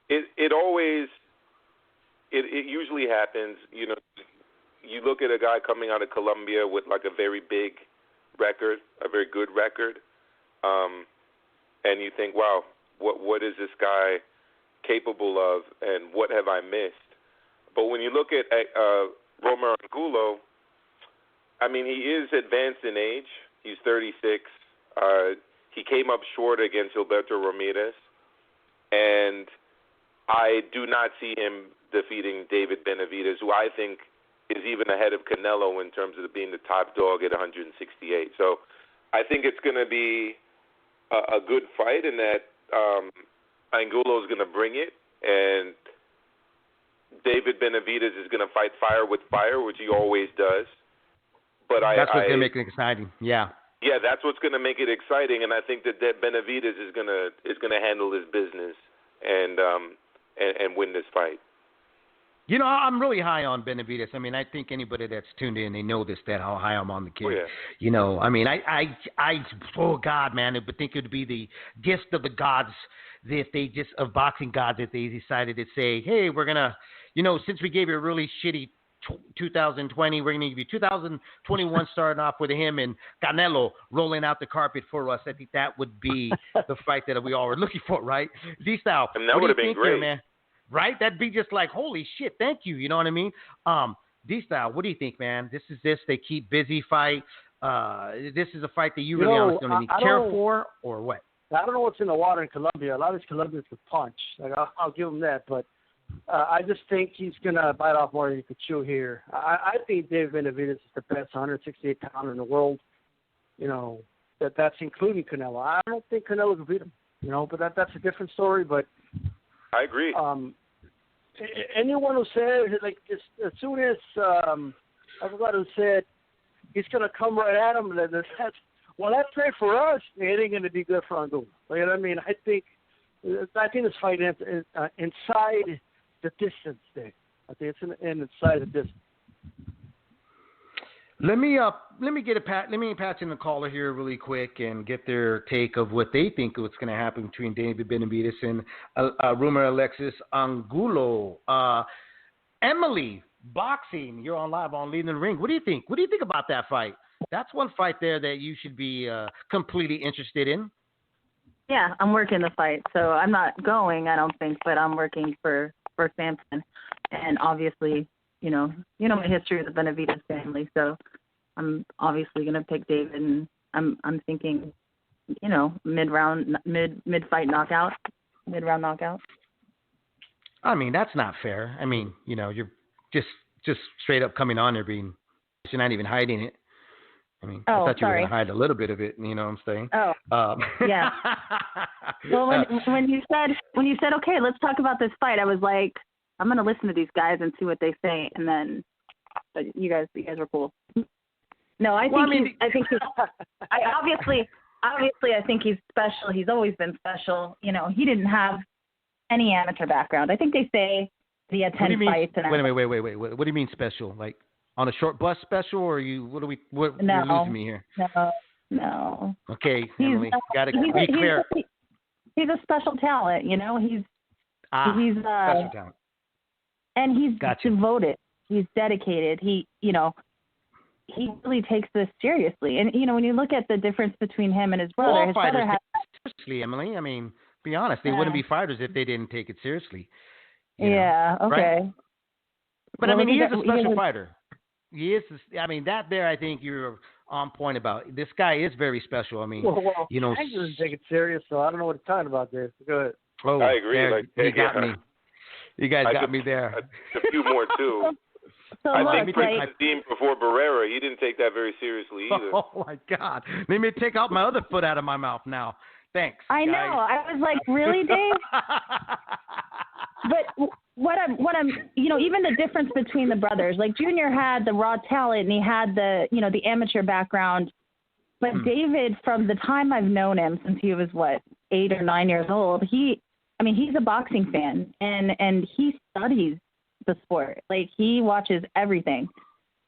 it always... It usually happens, you look at a guy coming out of Colombia with like a very big record, a very good record, and you think, wow, what is this guy capable of, and what have I missed? But when you look at Romer Angulo, I mean, he is advanced in age. He's 36. He came up short against Gilberto Ramirez, and I do not see him defeating David Benavidez, who I think is even ahead of Canelo in terms of being the top dog at 168. So I think it's going to be a good fight, and that Angulo is going to bring it, and David Benavidez is going to fight fire with fire, which he always does. But that's what's going to make it exciting. Yeah. Yeah, that's what's going to make it exciting, and I think that Benavidez is going to handle his business and win this fight. I'm really high on Benavidez. I mean, I think anybody that's tuned in, they know this, that how high I'm on the kid. Oh, yeah. I mean, oh God, man, I would think it would be the gift of the gods of boxing gods, if they decided to say, hey, we're gonna, since we gave you a really shitty 2020, we're gonna give you 2021 starting off with him and Canelo rolling out the carpet for us. I think that would be the fight that we all were looking for, right? D-Style, and that would have been great, here, man? Right? That'd be just like, holy shit, thank you. You know what I mean? D-Style, what do you think, man? They keep busy fight. This is a fight that you really honestly don't need care for, or what? I don't know what's in the water in Colombia. A lot of these Colombians could punch. Like, I'll give him that. But I just think he's going to bite off more than he could chew here. I think David Benavidez is the best 168-pounder in the world. That's including Canelo. I don't think Canelo can beat him. But that's a different story. But I agree. Anyone who said, like, as soon as I forgot who said he's going to come right at him, that's great for us. It ain't going to be good for Angulo. You know what I mean? I think this fight is inside the distance there. I think it's inside the distance. Let me patch in the caller here really quick and get their take of what they think what's going to happen between David Benavidez and rumor Alexis Angulo. Emily, boxing, you're on live on Leading the Ring. What do you think? What do you think about that fight? That's one fight there that you should be completely interested in. Yeah, I'm working the fight, so I'm not going, I don't think, but I'm working for Samson, and obviously, you know my history with the Benavidez family, so I'm obviously gonna pick David, and I'm thinking, mid-fight knockout, mid-round knockout. I mean, that's not fair. I mean, you're just straight up coming on there you're not even hiding it. I mean, I thought you were going to hide a little bit of it. You know what I'm saying? Oh, yeah. Well, when you said okay, let's talk about this fight, I was like, I'm going to listen to these guys and see what they say, and then you guys were cool. No, I think obviously I think he's special. He's always been special. He didn't have any amateur background. I think they say he had 10 fights. And wait. What do you mean special? Like on a short bus special, or you? What you're losing me here? No. Okay, Emily, gotta be clear. He's a special talent. He's special talent. And he's devoted. He's dedicated. He really takes this seriously. And when you look at the difference between him and his brother, his brother has seriously, Emily. I mean, be honest, they wouldn't be fighters if they didn't take it seriously. Yeah. Okay. Right? But I mean, he is a special fighter. He is. I mean, that there, I think you're on point about. This guy is very special. I mean, Hank doesn't take it serious, so I don't know what he's talking about there. Go ahead. Oh, I agree. You got me. You guys got me there. A few more too. So I think Dean before Barrera, he didn't take that very seriously either. Oh my God! Let me take out my other foot out of my mouth now. Thanks. I know. I was like, really, Dave? But what I'm, even the difference between the brothers, like Junior had the raw talent and he had the, the amateur background. But David, from the time I've known him since he was 8 or 9 years old, he's a boxing fan and he studies the sport. Like he watches everything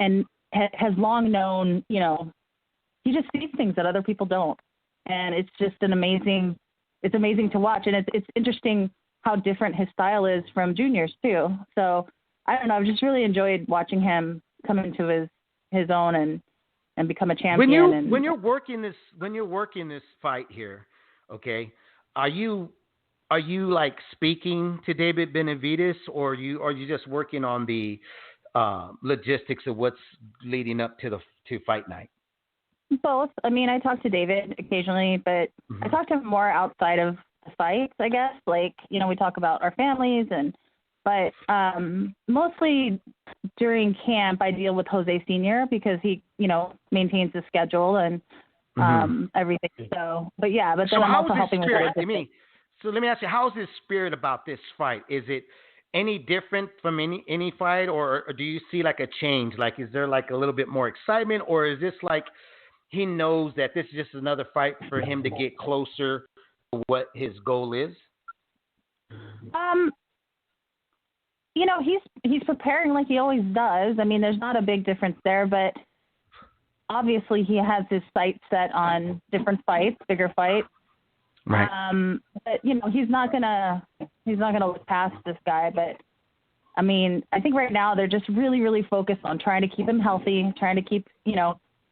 and has long known, he just sees things that other people don't. And it's just amazing to watch. And it's interesting how different his style is from Junior's too. So I don't know. I've just really enjoyed watching him come into his own and become a champion. When you're working this fight here, okay, are you like speaking to David Benavidez, or are you just working on the logistics of what's leading up to fight night? Both. I mean, I talk to David occasionally, but I talk to him more outside of the fights, I guess. Like, we talk about our families, but mostly during camp, I deal with Jose Sr. because he, maintains the schedule and everything. So, but then I'm also helping with other things. So let me ask you, how's his spirit about this fight? Is it any different from any fight, or do you see like a change? Like, is there like a little bit more excitement, or is this like he knows that this is just another fight for him to get closer to what his goal is? He's preparing like he always does. I mean, there's not a big difference there, but obviously he has his sights set on different fights, bigger fights. Right. But he's not gonna look past this guy. But I mean, I think right now they're just really, really focused on trying to keep him healthy, trying to keep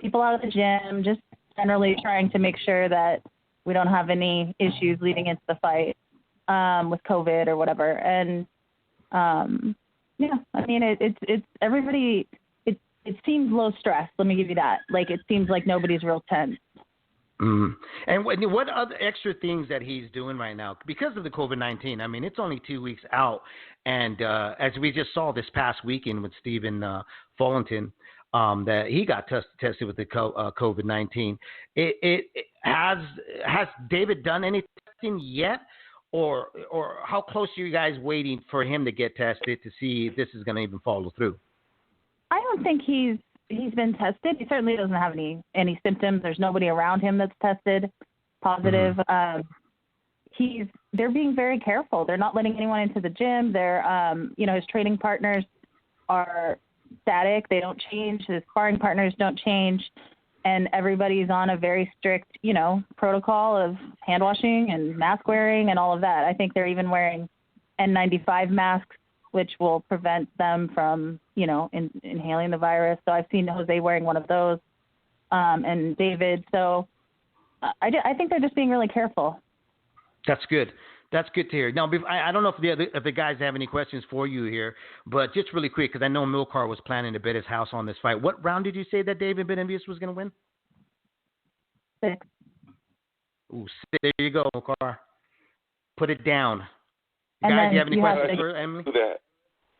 people out of the gym, just generally trying to make sure that we don't have any issues leading into the fight with COVID or whatever. And I mean, it's everybody. It seems low stress. Let me give you that. Like, it seems like nobody's real tense. And what other extra things that he's doing right now because of the COVID-19? I mean, it's only 2 weeks out, and as we just saw this past weekend with Stephen Fullerton, that he got tested with the COVID-19. Has David done any testing yet, or how close are you guys waiting for him to get tested to see if this is going to even follow through? I don't think he's been tested. He certainly doesn't have any symptoms. There's nobody around him that's tested positive. They're being very careful. They're not letting anyone into the gym. They're his training partners are static. They don't change. The sparring partners don't change. And everybody's on a very strict, protocol of hand washing and mask wearing and all of that. I think they're even wearing N95 masks, which will prevent them from, inhaling the virus. So I've seen Jose wearing one of those, and David. So I think they're just being really careful. That's good. That's good to hear. Now, I don't know if the guys have any questions for you here, but just really quick, because I know Milcar was planning to bet his house on this fight. What round did you say that David Benavidez was going to win? 6. Ooh, 6. There you go, Milcar. Put it down. And guys, you have any questions for Emily?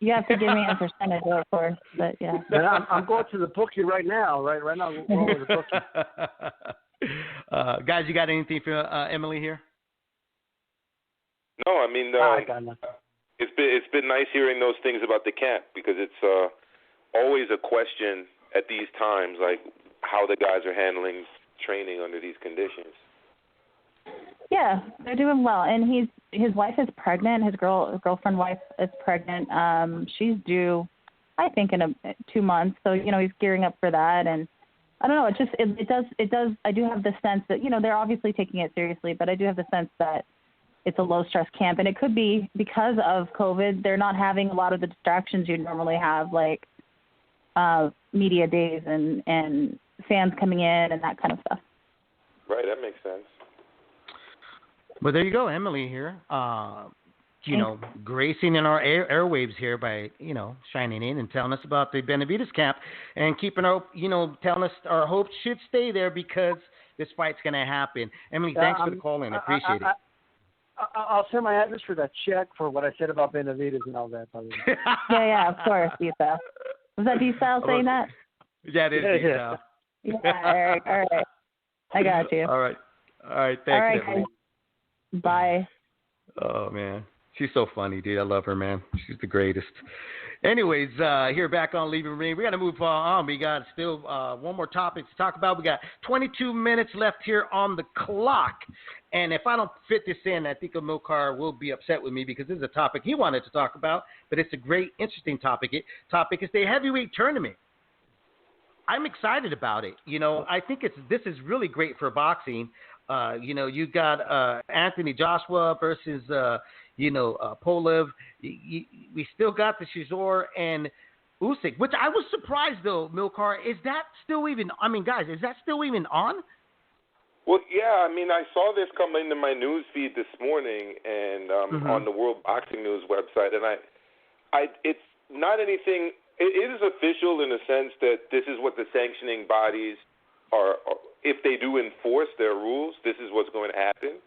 You have to give me a percentage, of course, but yeah. I'm going to the bookie right now. Right now, I'm going to the bookie. Guys, you got anything for Emily here? No, I mean, it's been nice hearing those things about the camp, because it's always a question at these times, like how the guys are handling training under these conditions. Yeah, they're doing well, and his wife is pregnant. His girlfriend wife is pregnant. She's due, I think, in 2 months. So he's gearing up for that, and I don't know. It does. I do have the sense that they're obviously taking it seriously, but I do have the sense that it's a low-stress camp, and it could be because of COVID. They're not having a lot of the distractions you normally have, like media days and fans coming in and that kind of stuff. Right, that makes sense. Well, there you go, Emily here. Gracing in our airwaves here by, shining in and telling us about the Benavidez camp and keeping our, telling us our hopes should stay there because this fight's going to happen. Emily, thanks for the call in. I appreciate it. I'll send my address for that check for what I said about Benavidez and all that. Yeah, of course, D-Style. Was that D-Style saying that? Yeah, it is D-Style. Yeah, all right. I got you. All right, thanks, Emily. Bye. Oh, man. She's so funny, dude. I love her, man. She's the greatest. Anyways, here back on Leaving Ring. We got to move on. We got still one more topic to talk about. We got 22 minutes left here on the clock. And if I don't fit this in, I think Milcar will be upset with me because this is a topic he wanted to talk about, but it's a great, interesting topic. Topic is the heavyweight tournament. I'm excited about it. I think this is really great for boxing. You got Anthony Joshua versus Pulev. We still got the Chisora and Usyk, which I was surprised though, Milcar. Is that still even? I mean, guys, is that still even on? Well, yeah. I mean, I saw this come into my news feed this morning and on the World Boxing News website, and it's not anything. It is official in the sense that this is what the sanctioning bodies are. If they do enforce their rules, this is what's going to happen.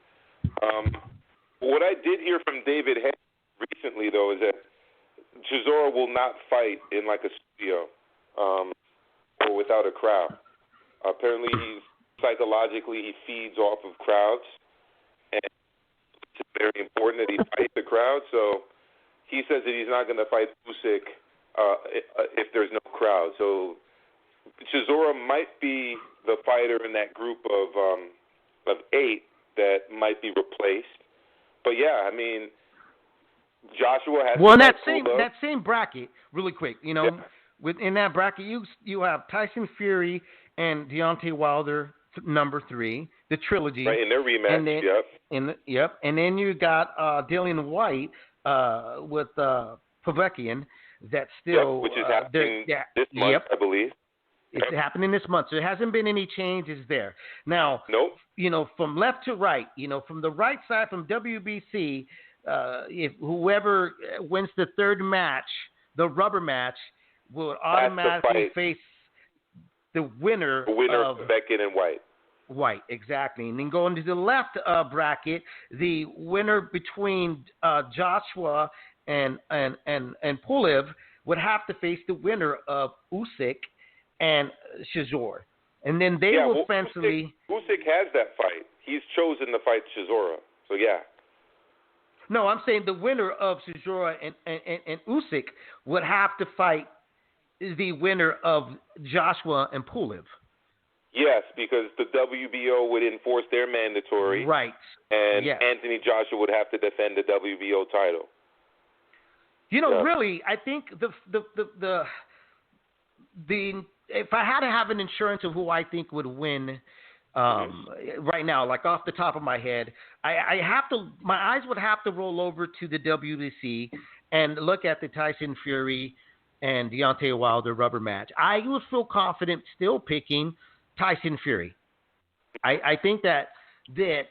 What I did hear from David recently, though, is that Chisora will not fight in like a studio or without a crowd. Apparently, psychologically he feeds off of crowds, and it's very important that he fight the crowd. So he says that he's not going to fight Usyk if there's no crowd. So Chisora might be the fighter in that group of 8 that might be replaced. But yeah, I mean, Joshua has. Well, in that same bracket, really quick, within that bracket, you have Tyson Fury and Deontay Wilder, number 3, the trilogy. Right, in their rematch. And then, and then you got Dillian White with Povetkian. That's still which is happening this month, I believe. It's happening this month, so there hasn't been any changes there. Now, from left to right, from the right side, from WBC, if whoever wins the third match, the rubber match, will automatically face the winner of Povetkian and White. White, exactly. And then going to the left bracket, the winner between Joshua and Pulev would have to face the winner of Usyk and Chisora. And then they will eventually... Usyk has that fight. He's chosen to fight Chisora. So, yeah. No, I'm saying the winner of Chisora and Usyk would have to fight the winner of Joshua and Pulev. Yes, because the WBO would enforce their mandatory. Right. And Anthony Joshua would have to defend the WBO title. Really, I think if I had to have an insurance of who I think would win right now, like off the top of my head, I have to. My eyes would have to roll over to the WBC and look at the Tyson Fury and Deontay Wilder rubber match. I would feel confident still picking Tyson Fury. I think that the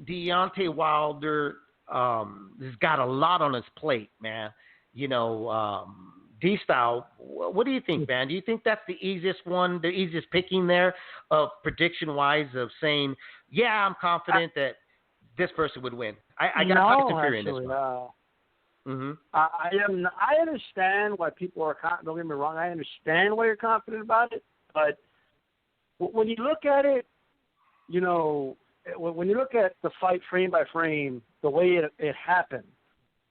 Deontay Wilder has got a lot on his plate, man. D-Style, what do you think, man? Do you think that's the easiest one, the easiest picking there of prediction-wise of saying, yeah, I'm confident that this person would win? I got Tyson Fury in this one. I understand why people are confident. Don't get me wrong. I understand why you're confident about it. But when you look at it, when you look at the fight frame by frame, the way it happened,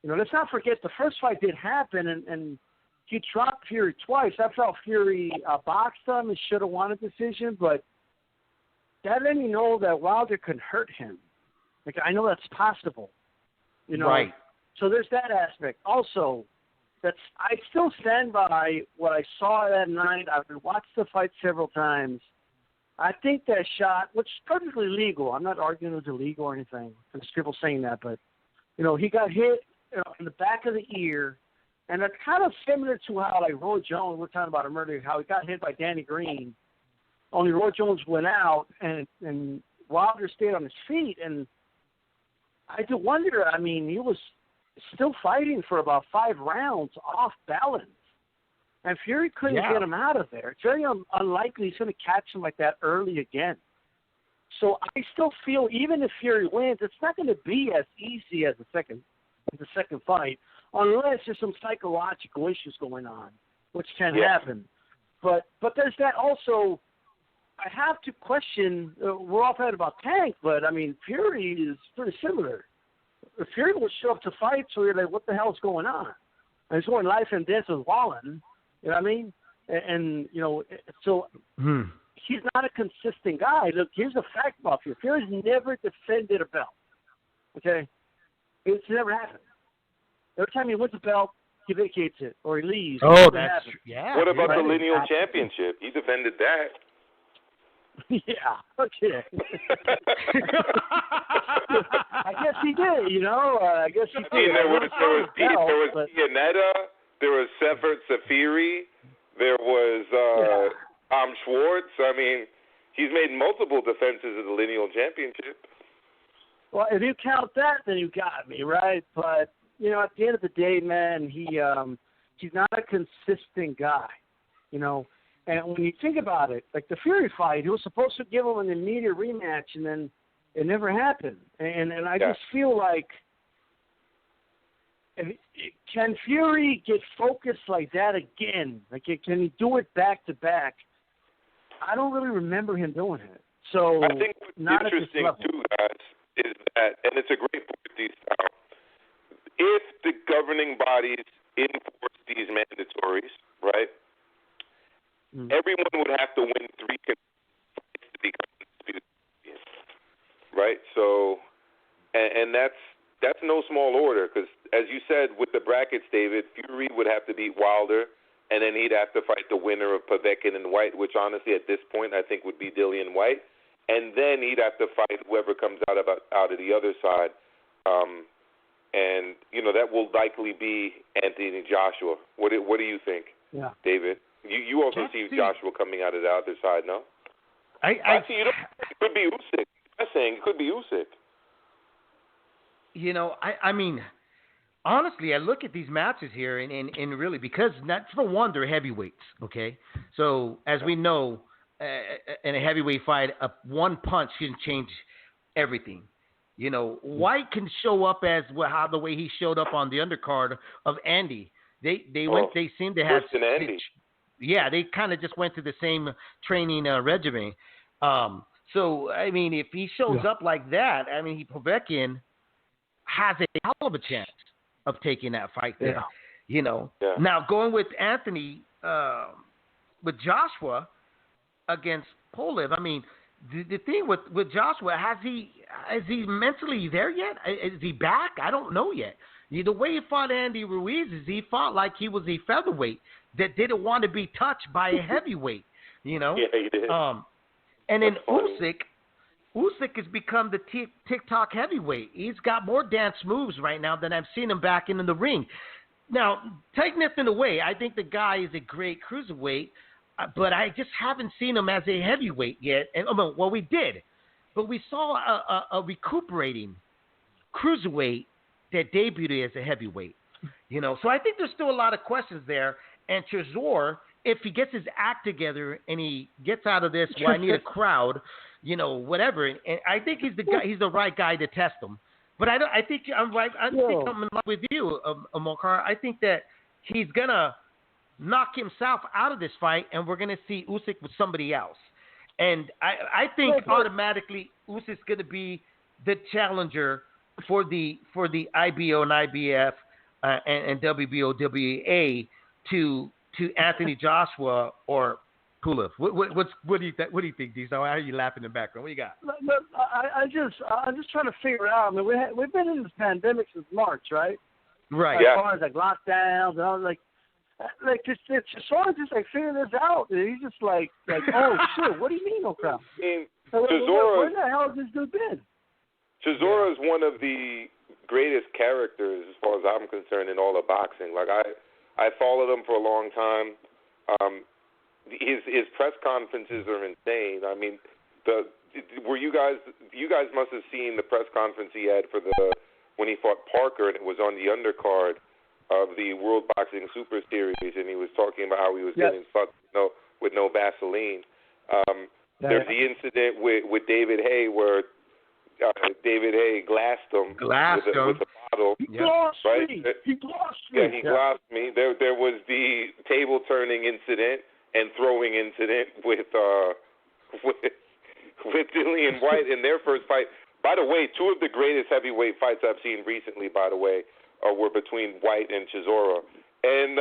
let's not forget the first fight did happen, and he dropped Fury twice. I felt Fury boxed him and should have won a decision, but that let me know that Wilder could hurt him. Like, I know that's possible, Right. So there's that aspect. Also, I still stand by what I saw that night. I've watched the fight several times. I think that shot, which is perfectly legal. I'm not arguing it was illegal or anything. There's people saying that, but he got hit in the back of the ear. And that's kind of similar to how, like, Roy Jones, we're talking about him earlier, how he got hit by Danny Green. Only Roy Jones went out, and Wilder stayed on his feet. And I do wonder, he was still fighting for about 5 rounds off balance. And Fury couldn't get him out of there. It's very unlikely he's going to catch him like that early again. So I still feel even if Fury wins, it's not going to be as easy as the second fight, unless there's some psychological issues going on, which can happen. But there's that also. I have to question. We're all talking about Tank, but Fury is pretty similar. If Fury will show up to fight, so you're like, what the hell's going on? And he's going life and death with Wallen. You know what I mean? And so he's not a consistent guy. Look, here's a fact about Fury. Fury's never defended a belt. Okay? It's never happened. Every time he wins a belt, he vacates it or he leaves. Oh, that's true. Yeah. What about the lineal championship? He defended that. Yeah. Okay. I guess he did. I guess he did. There was Pianetta. There was Sefer Safiri. There was Schwartz. He's made multiple defenses of the lineal championship. Well, if you count that, then you got me, right? But at the end of the day, man, he's not a consistent guy, And when you think about it, like the Fury fight, he was supposed to give him an immediate rematch, and then it never happened. And I just feel like, can Fury get focused like that again? Like, can he do it back to back? I don't really remember him doing it. So I think what's interesting too, guys, is that, and it's a great point, D-Style, if the governing bodies enforce these mandatories, right, everyone would have to win 3 fights to become undisputed, right? So, and that's no small order because, as you said, with the brackets, David, Fury would have to beat Wilder, and then he'd have to fight the winner of Povetkin and White, which honestly at this point I think would be Dillian White, and then he'd have to fight whoever comes out of the other side. And that will likely be Anthony Joshua. What do you think, David? You also see Joshua coming out of the other side, no? I see. It could be Usyk. I'm saying it could be Usyk. Honestly, I look at these matches here, and really, because not for one, they're heavyweights. Okay, so as we know, in a heavyweight fight, one punch can change everything. White can show up as the way he showed up on the undercard of Andy. They seem to have Andy. Yeah, they kind of just went to the same training regimen. So if he shows up like that, Povetkin has a hell of a chance of taking that fight there. Now going with Anthony, with Joshua against Pulev, the thing with Joshua, is he mentally there yet? Is he back? I don't know yet. The way he fought Andy Ruiz is he fought like he was a featherweight. that didn't want to be touched by a heavyweight, you know? Yeah, he did. And then Usyk has become the TikTok heavyweight. He's got more dance moves right now than I've seen him back in the ring. Now, take nothing away. I think the guy is a great cruiserweight, but I just haven't seen him as a heavyweight yet. And well, we did, but we saw a recuperating cruiserweight that debuted as a heavyweight. You know, so I think there's still a lot of questions there. And Chisora, if he gets his act together and he gets out of this, well, I need a crowd, you know, whatever. And I think he's the guy. He's the right guy to test him. But I think I'm right. I think I'm in love with you, Mokar. I think that he's gonna knock himself out of this fight, and we're gonna see Usyk with somebody else. And I think automatically Usyk's gonna be the challenger for the IBO and IBF and WBO, WA to Anthony Joshua or Pulev. What do you think, Diesel? Why are you laughing in the background? What you got? Look, I'm just trying to figure out. I mean, we've been in this pandemic since March, right? Right. As far as like lockdowns and all, like it's sort of just like figuring this out. And he's just like, oh shit, what do you mean no crowd? I mean, where the hell has this dude been? Chisora is one of the greatest characters, as far as I'm concerned, in all of boxing. Like I followed him for a long time. His press conferences are insane. I mean, you guys must have seen the press conference he had for when he fought Parker, and it was on the undercard of the World Boxing Super Series, and he was talking about how he was getting fucked with no Vaseline. There's the incident with David Haye where David Haye glassed him with a bottle. He glossed right? me. He glossed me. Yeah, he glossed me. There was the table turning incident and throwing incident with Dillian White in their first fight. By the way, two of the greatest heavyweight fights I've seen recently, by the way, were between White and Chisora. And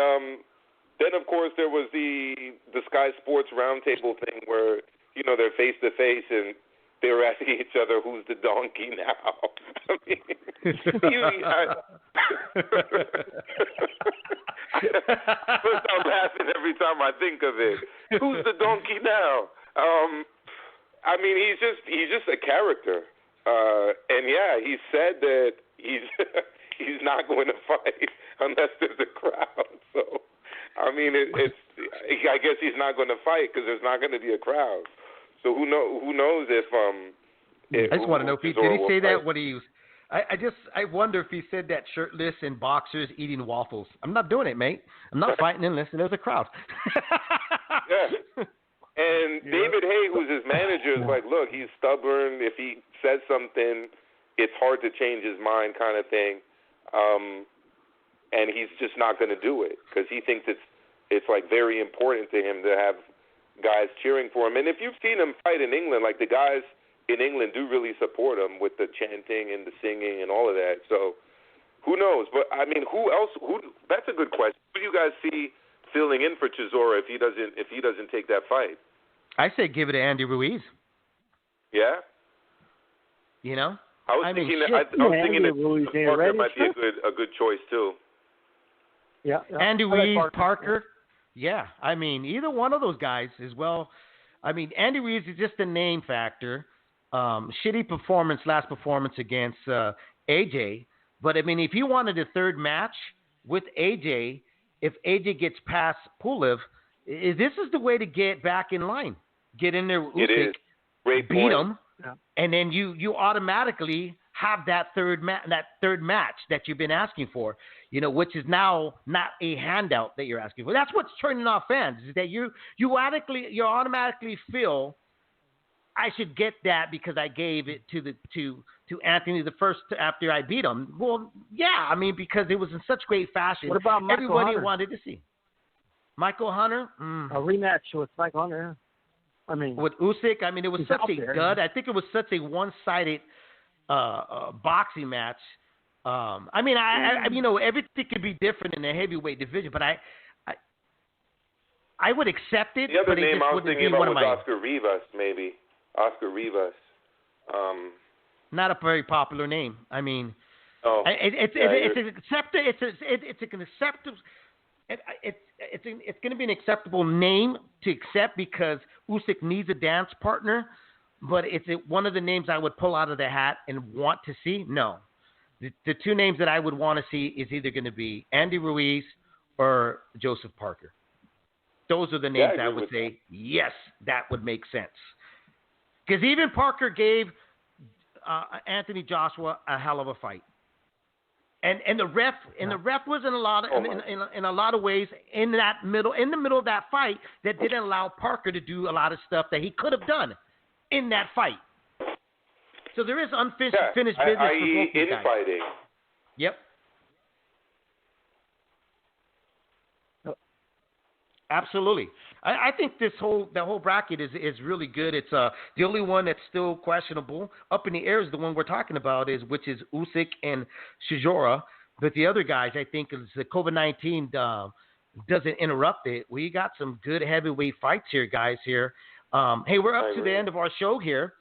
then, of course, there was the Sky Sports Roundtable thing where, you know, they're face-to-face and they were asking each other, who's the donkey now? I mean, first I'm laughing every time I think of it. Who's the donkey now? I mean, he's just a character. And yeah, he said that he's not going to fight unless there's a crowd. So, I mean, I guess he's not going to fight because there's not going to be a crowd. So who knows if I just want to know if did he say that when he was. I wonder if he said that shirtless in boxers eating waffles. I'm not doing it, mate. I'm not fighting unless there's a crowd. Yeah. And David Haye, who's his manager, is like, look, he's stubborn. If he says something, it's hard to change his mind, kind of thing. And he's just not going to do it because he thinks it's like very important to him to have guys cheering for him. And if you've seen him fight in England, like the guys in England do really support him with the chanting and the singing and all of that. So who knows? But I mean, who else? That's a good question. Who do you guys see filling in for Chisora if he doesn't take that fight? I say give it to Andy Ruiz. Yeah. You know, I was thinking that Parker might be a good choice too. Yeah. Andy Ruiz, Parker. Yeah, I mean, either one of those guys as well. I mean, Andy Ruiz is just a name factor. Shitty last performance against AJ. But, I mean, if you wanted a third match with AJ, if AJ gets past Pulev, this is the way to get back in line. Get in there with Usyk, beat him, and then you automatically have that third match that you've been asking for, you know, which is now not a handout that you're asking for. That's what's turning off fans, is that you automatically feel I should get that because I gave it to Anthony the first after I beat him. Well, yeah, I mean, because it was in such great fashion. What about Michael Everybody Hunter? wanted to see Michael Hunter. A rematch with Michael Hunter. I mean, with Usyk, I mean, it was such a dud. I think it was such a one-sided boxing match. I mean, I you know, everything could be different in the heavyweight division, but I would accept it. The other but name I was thinking about was my... Oscar Rivas, maybe. Oscar Rivas. Not a very popular name. I mean, it's an acceptable. it's going to be an acceptable name to accept because Usyk needs a dance partner. But is it one of the names I would pull out of the hat and want to see? No. The two names that I would want to see is either going to be Andy Ruiz or Joseph Parker. Those are the names I would say, yes, that would make sense. Because even Parker gave Anthony Joshua a hell of a fight. And the ref was in a lot of ways in the middle of that fight that didn't allow Parker to do a lot of stuff that he could have done in that fight. So there is unfinished business for both these guys. Infighting. Yep. Absolutely. I think the whole bracket is really good. It's the only one that's still questionable up in the air is the one we're talking about, which is Usyk and Chisora. But the other guys, I think, is the COVID-19 doesn't interrupt it. We got some good heavyweight fights here, guys. Hey, we're up to the end of our show here.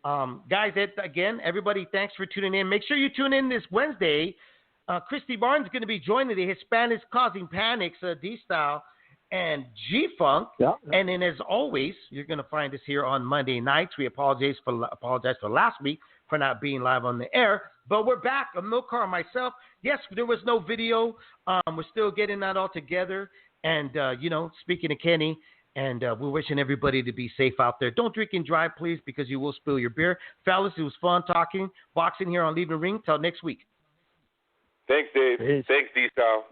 Guys, again, everybody, thanks for tuning in. Make sure you tune in this Wednesday. Christy Barnes is going to be joining the Hispanics Causing Panics, D-Style, and G-Funk. Yeah. And then, as always, you're going to find us here on Monday nights. We apologize for last week for not being live on the air. But we're back. Milcar and myself. Yes, there was no video. We're still getting that all together. And, speaking of Kenny, and we're wishing everybody to be safe out there. Don't drink and drive, please, because you will spill your beer. Fellas, it was fun talking boxing here on Leaving the Ring. Till next week. Thanks, Dave. Peace. Thanks, D-Style.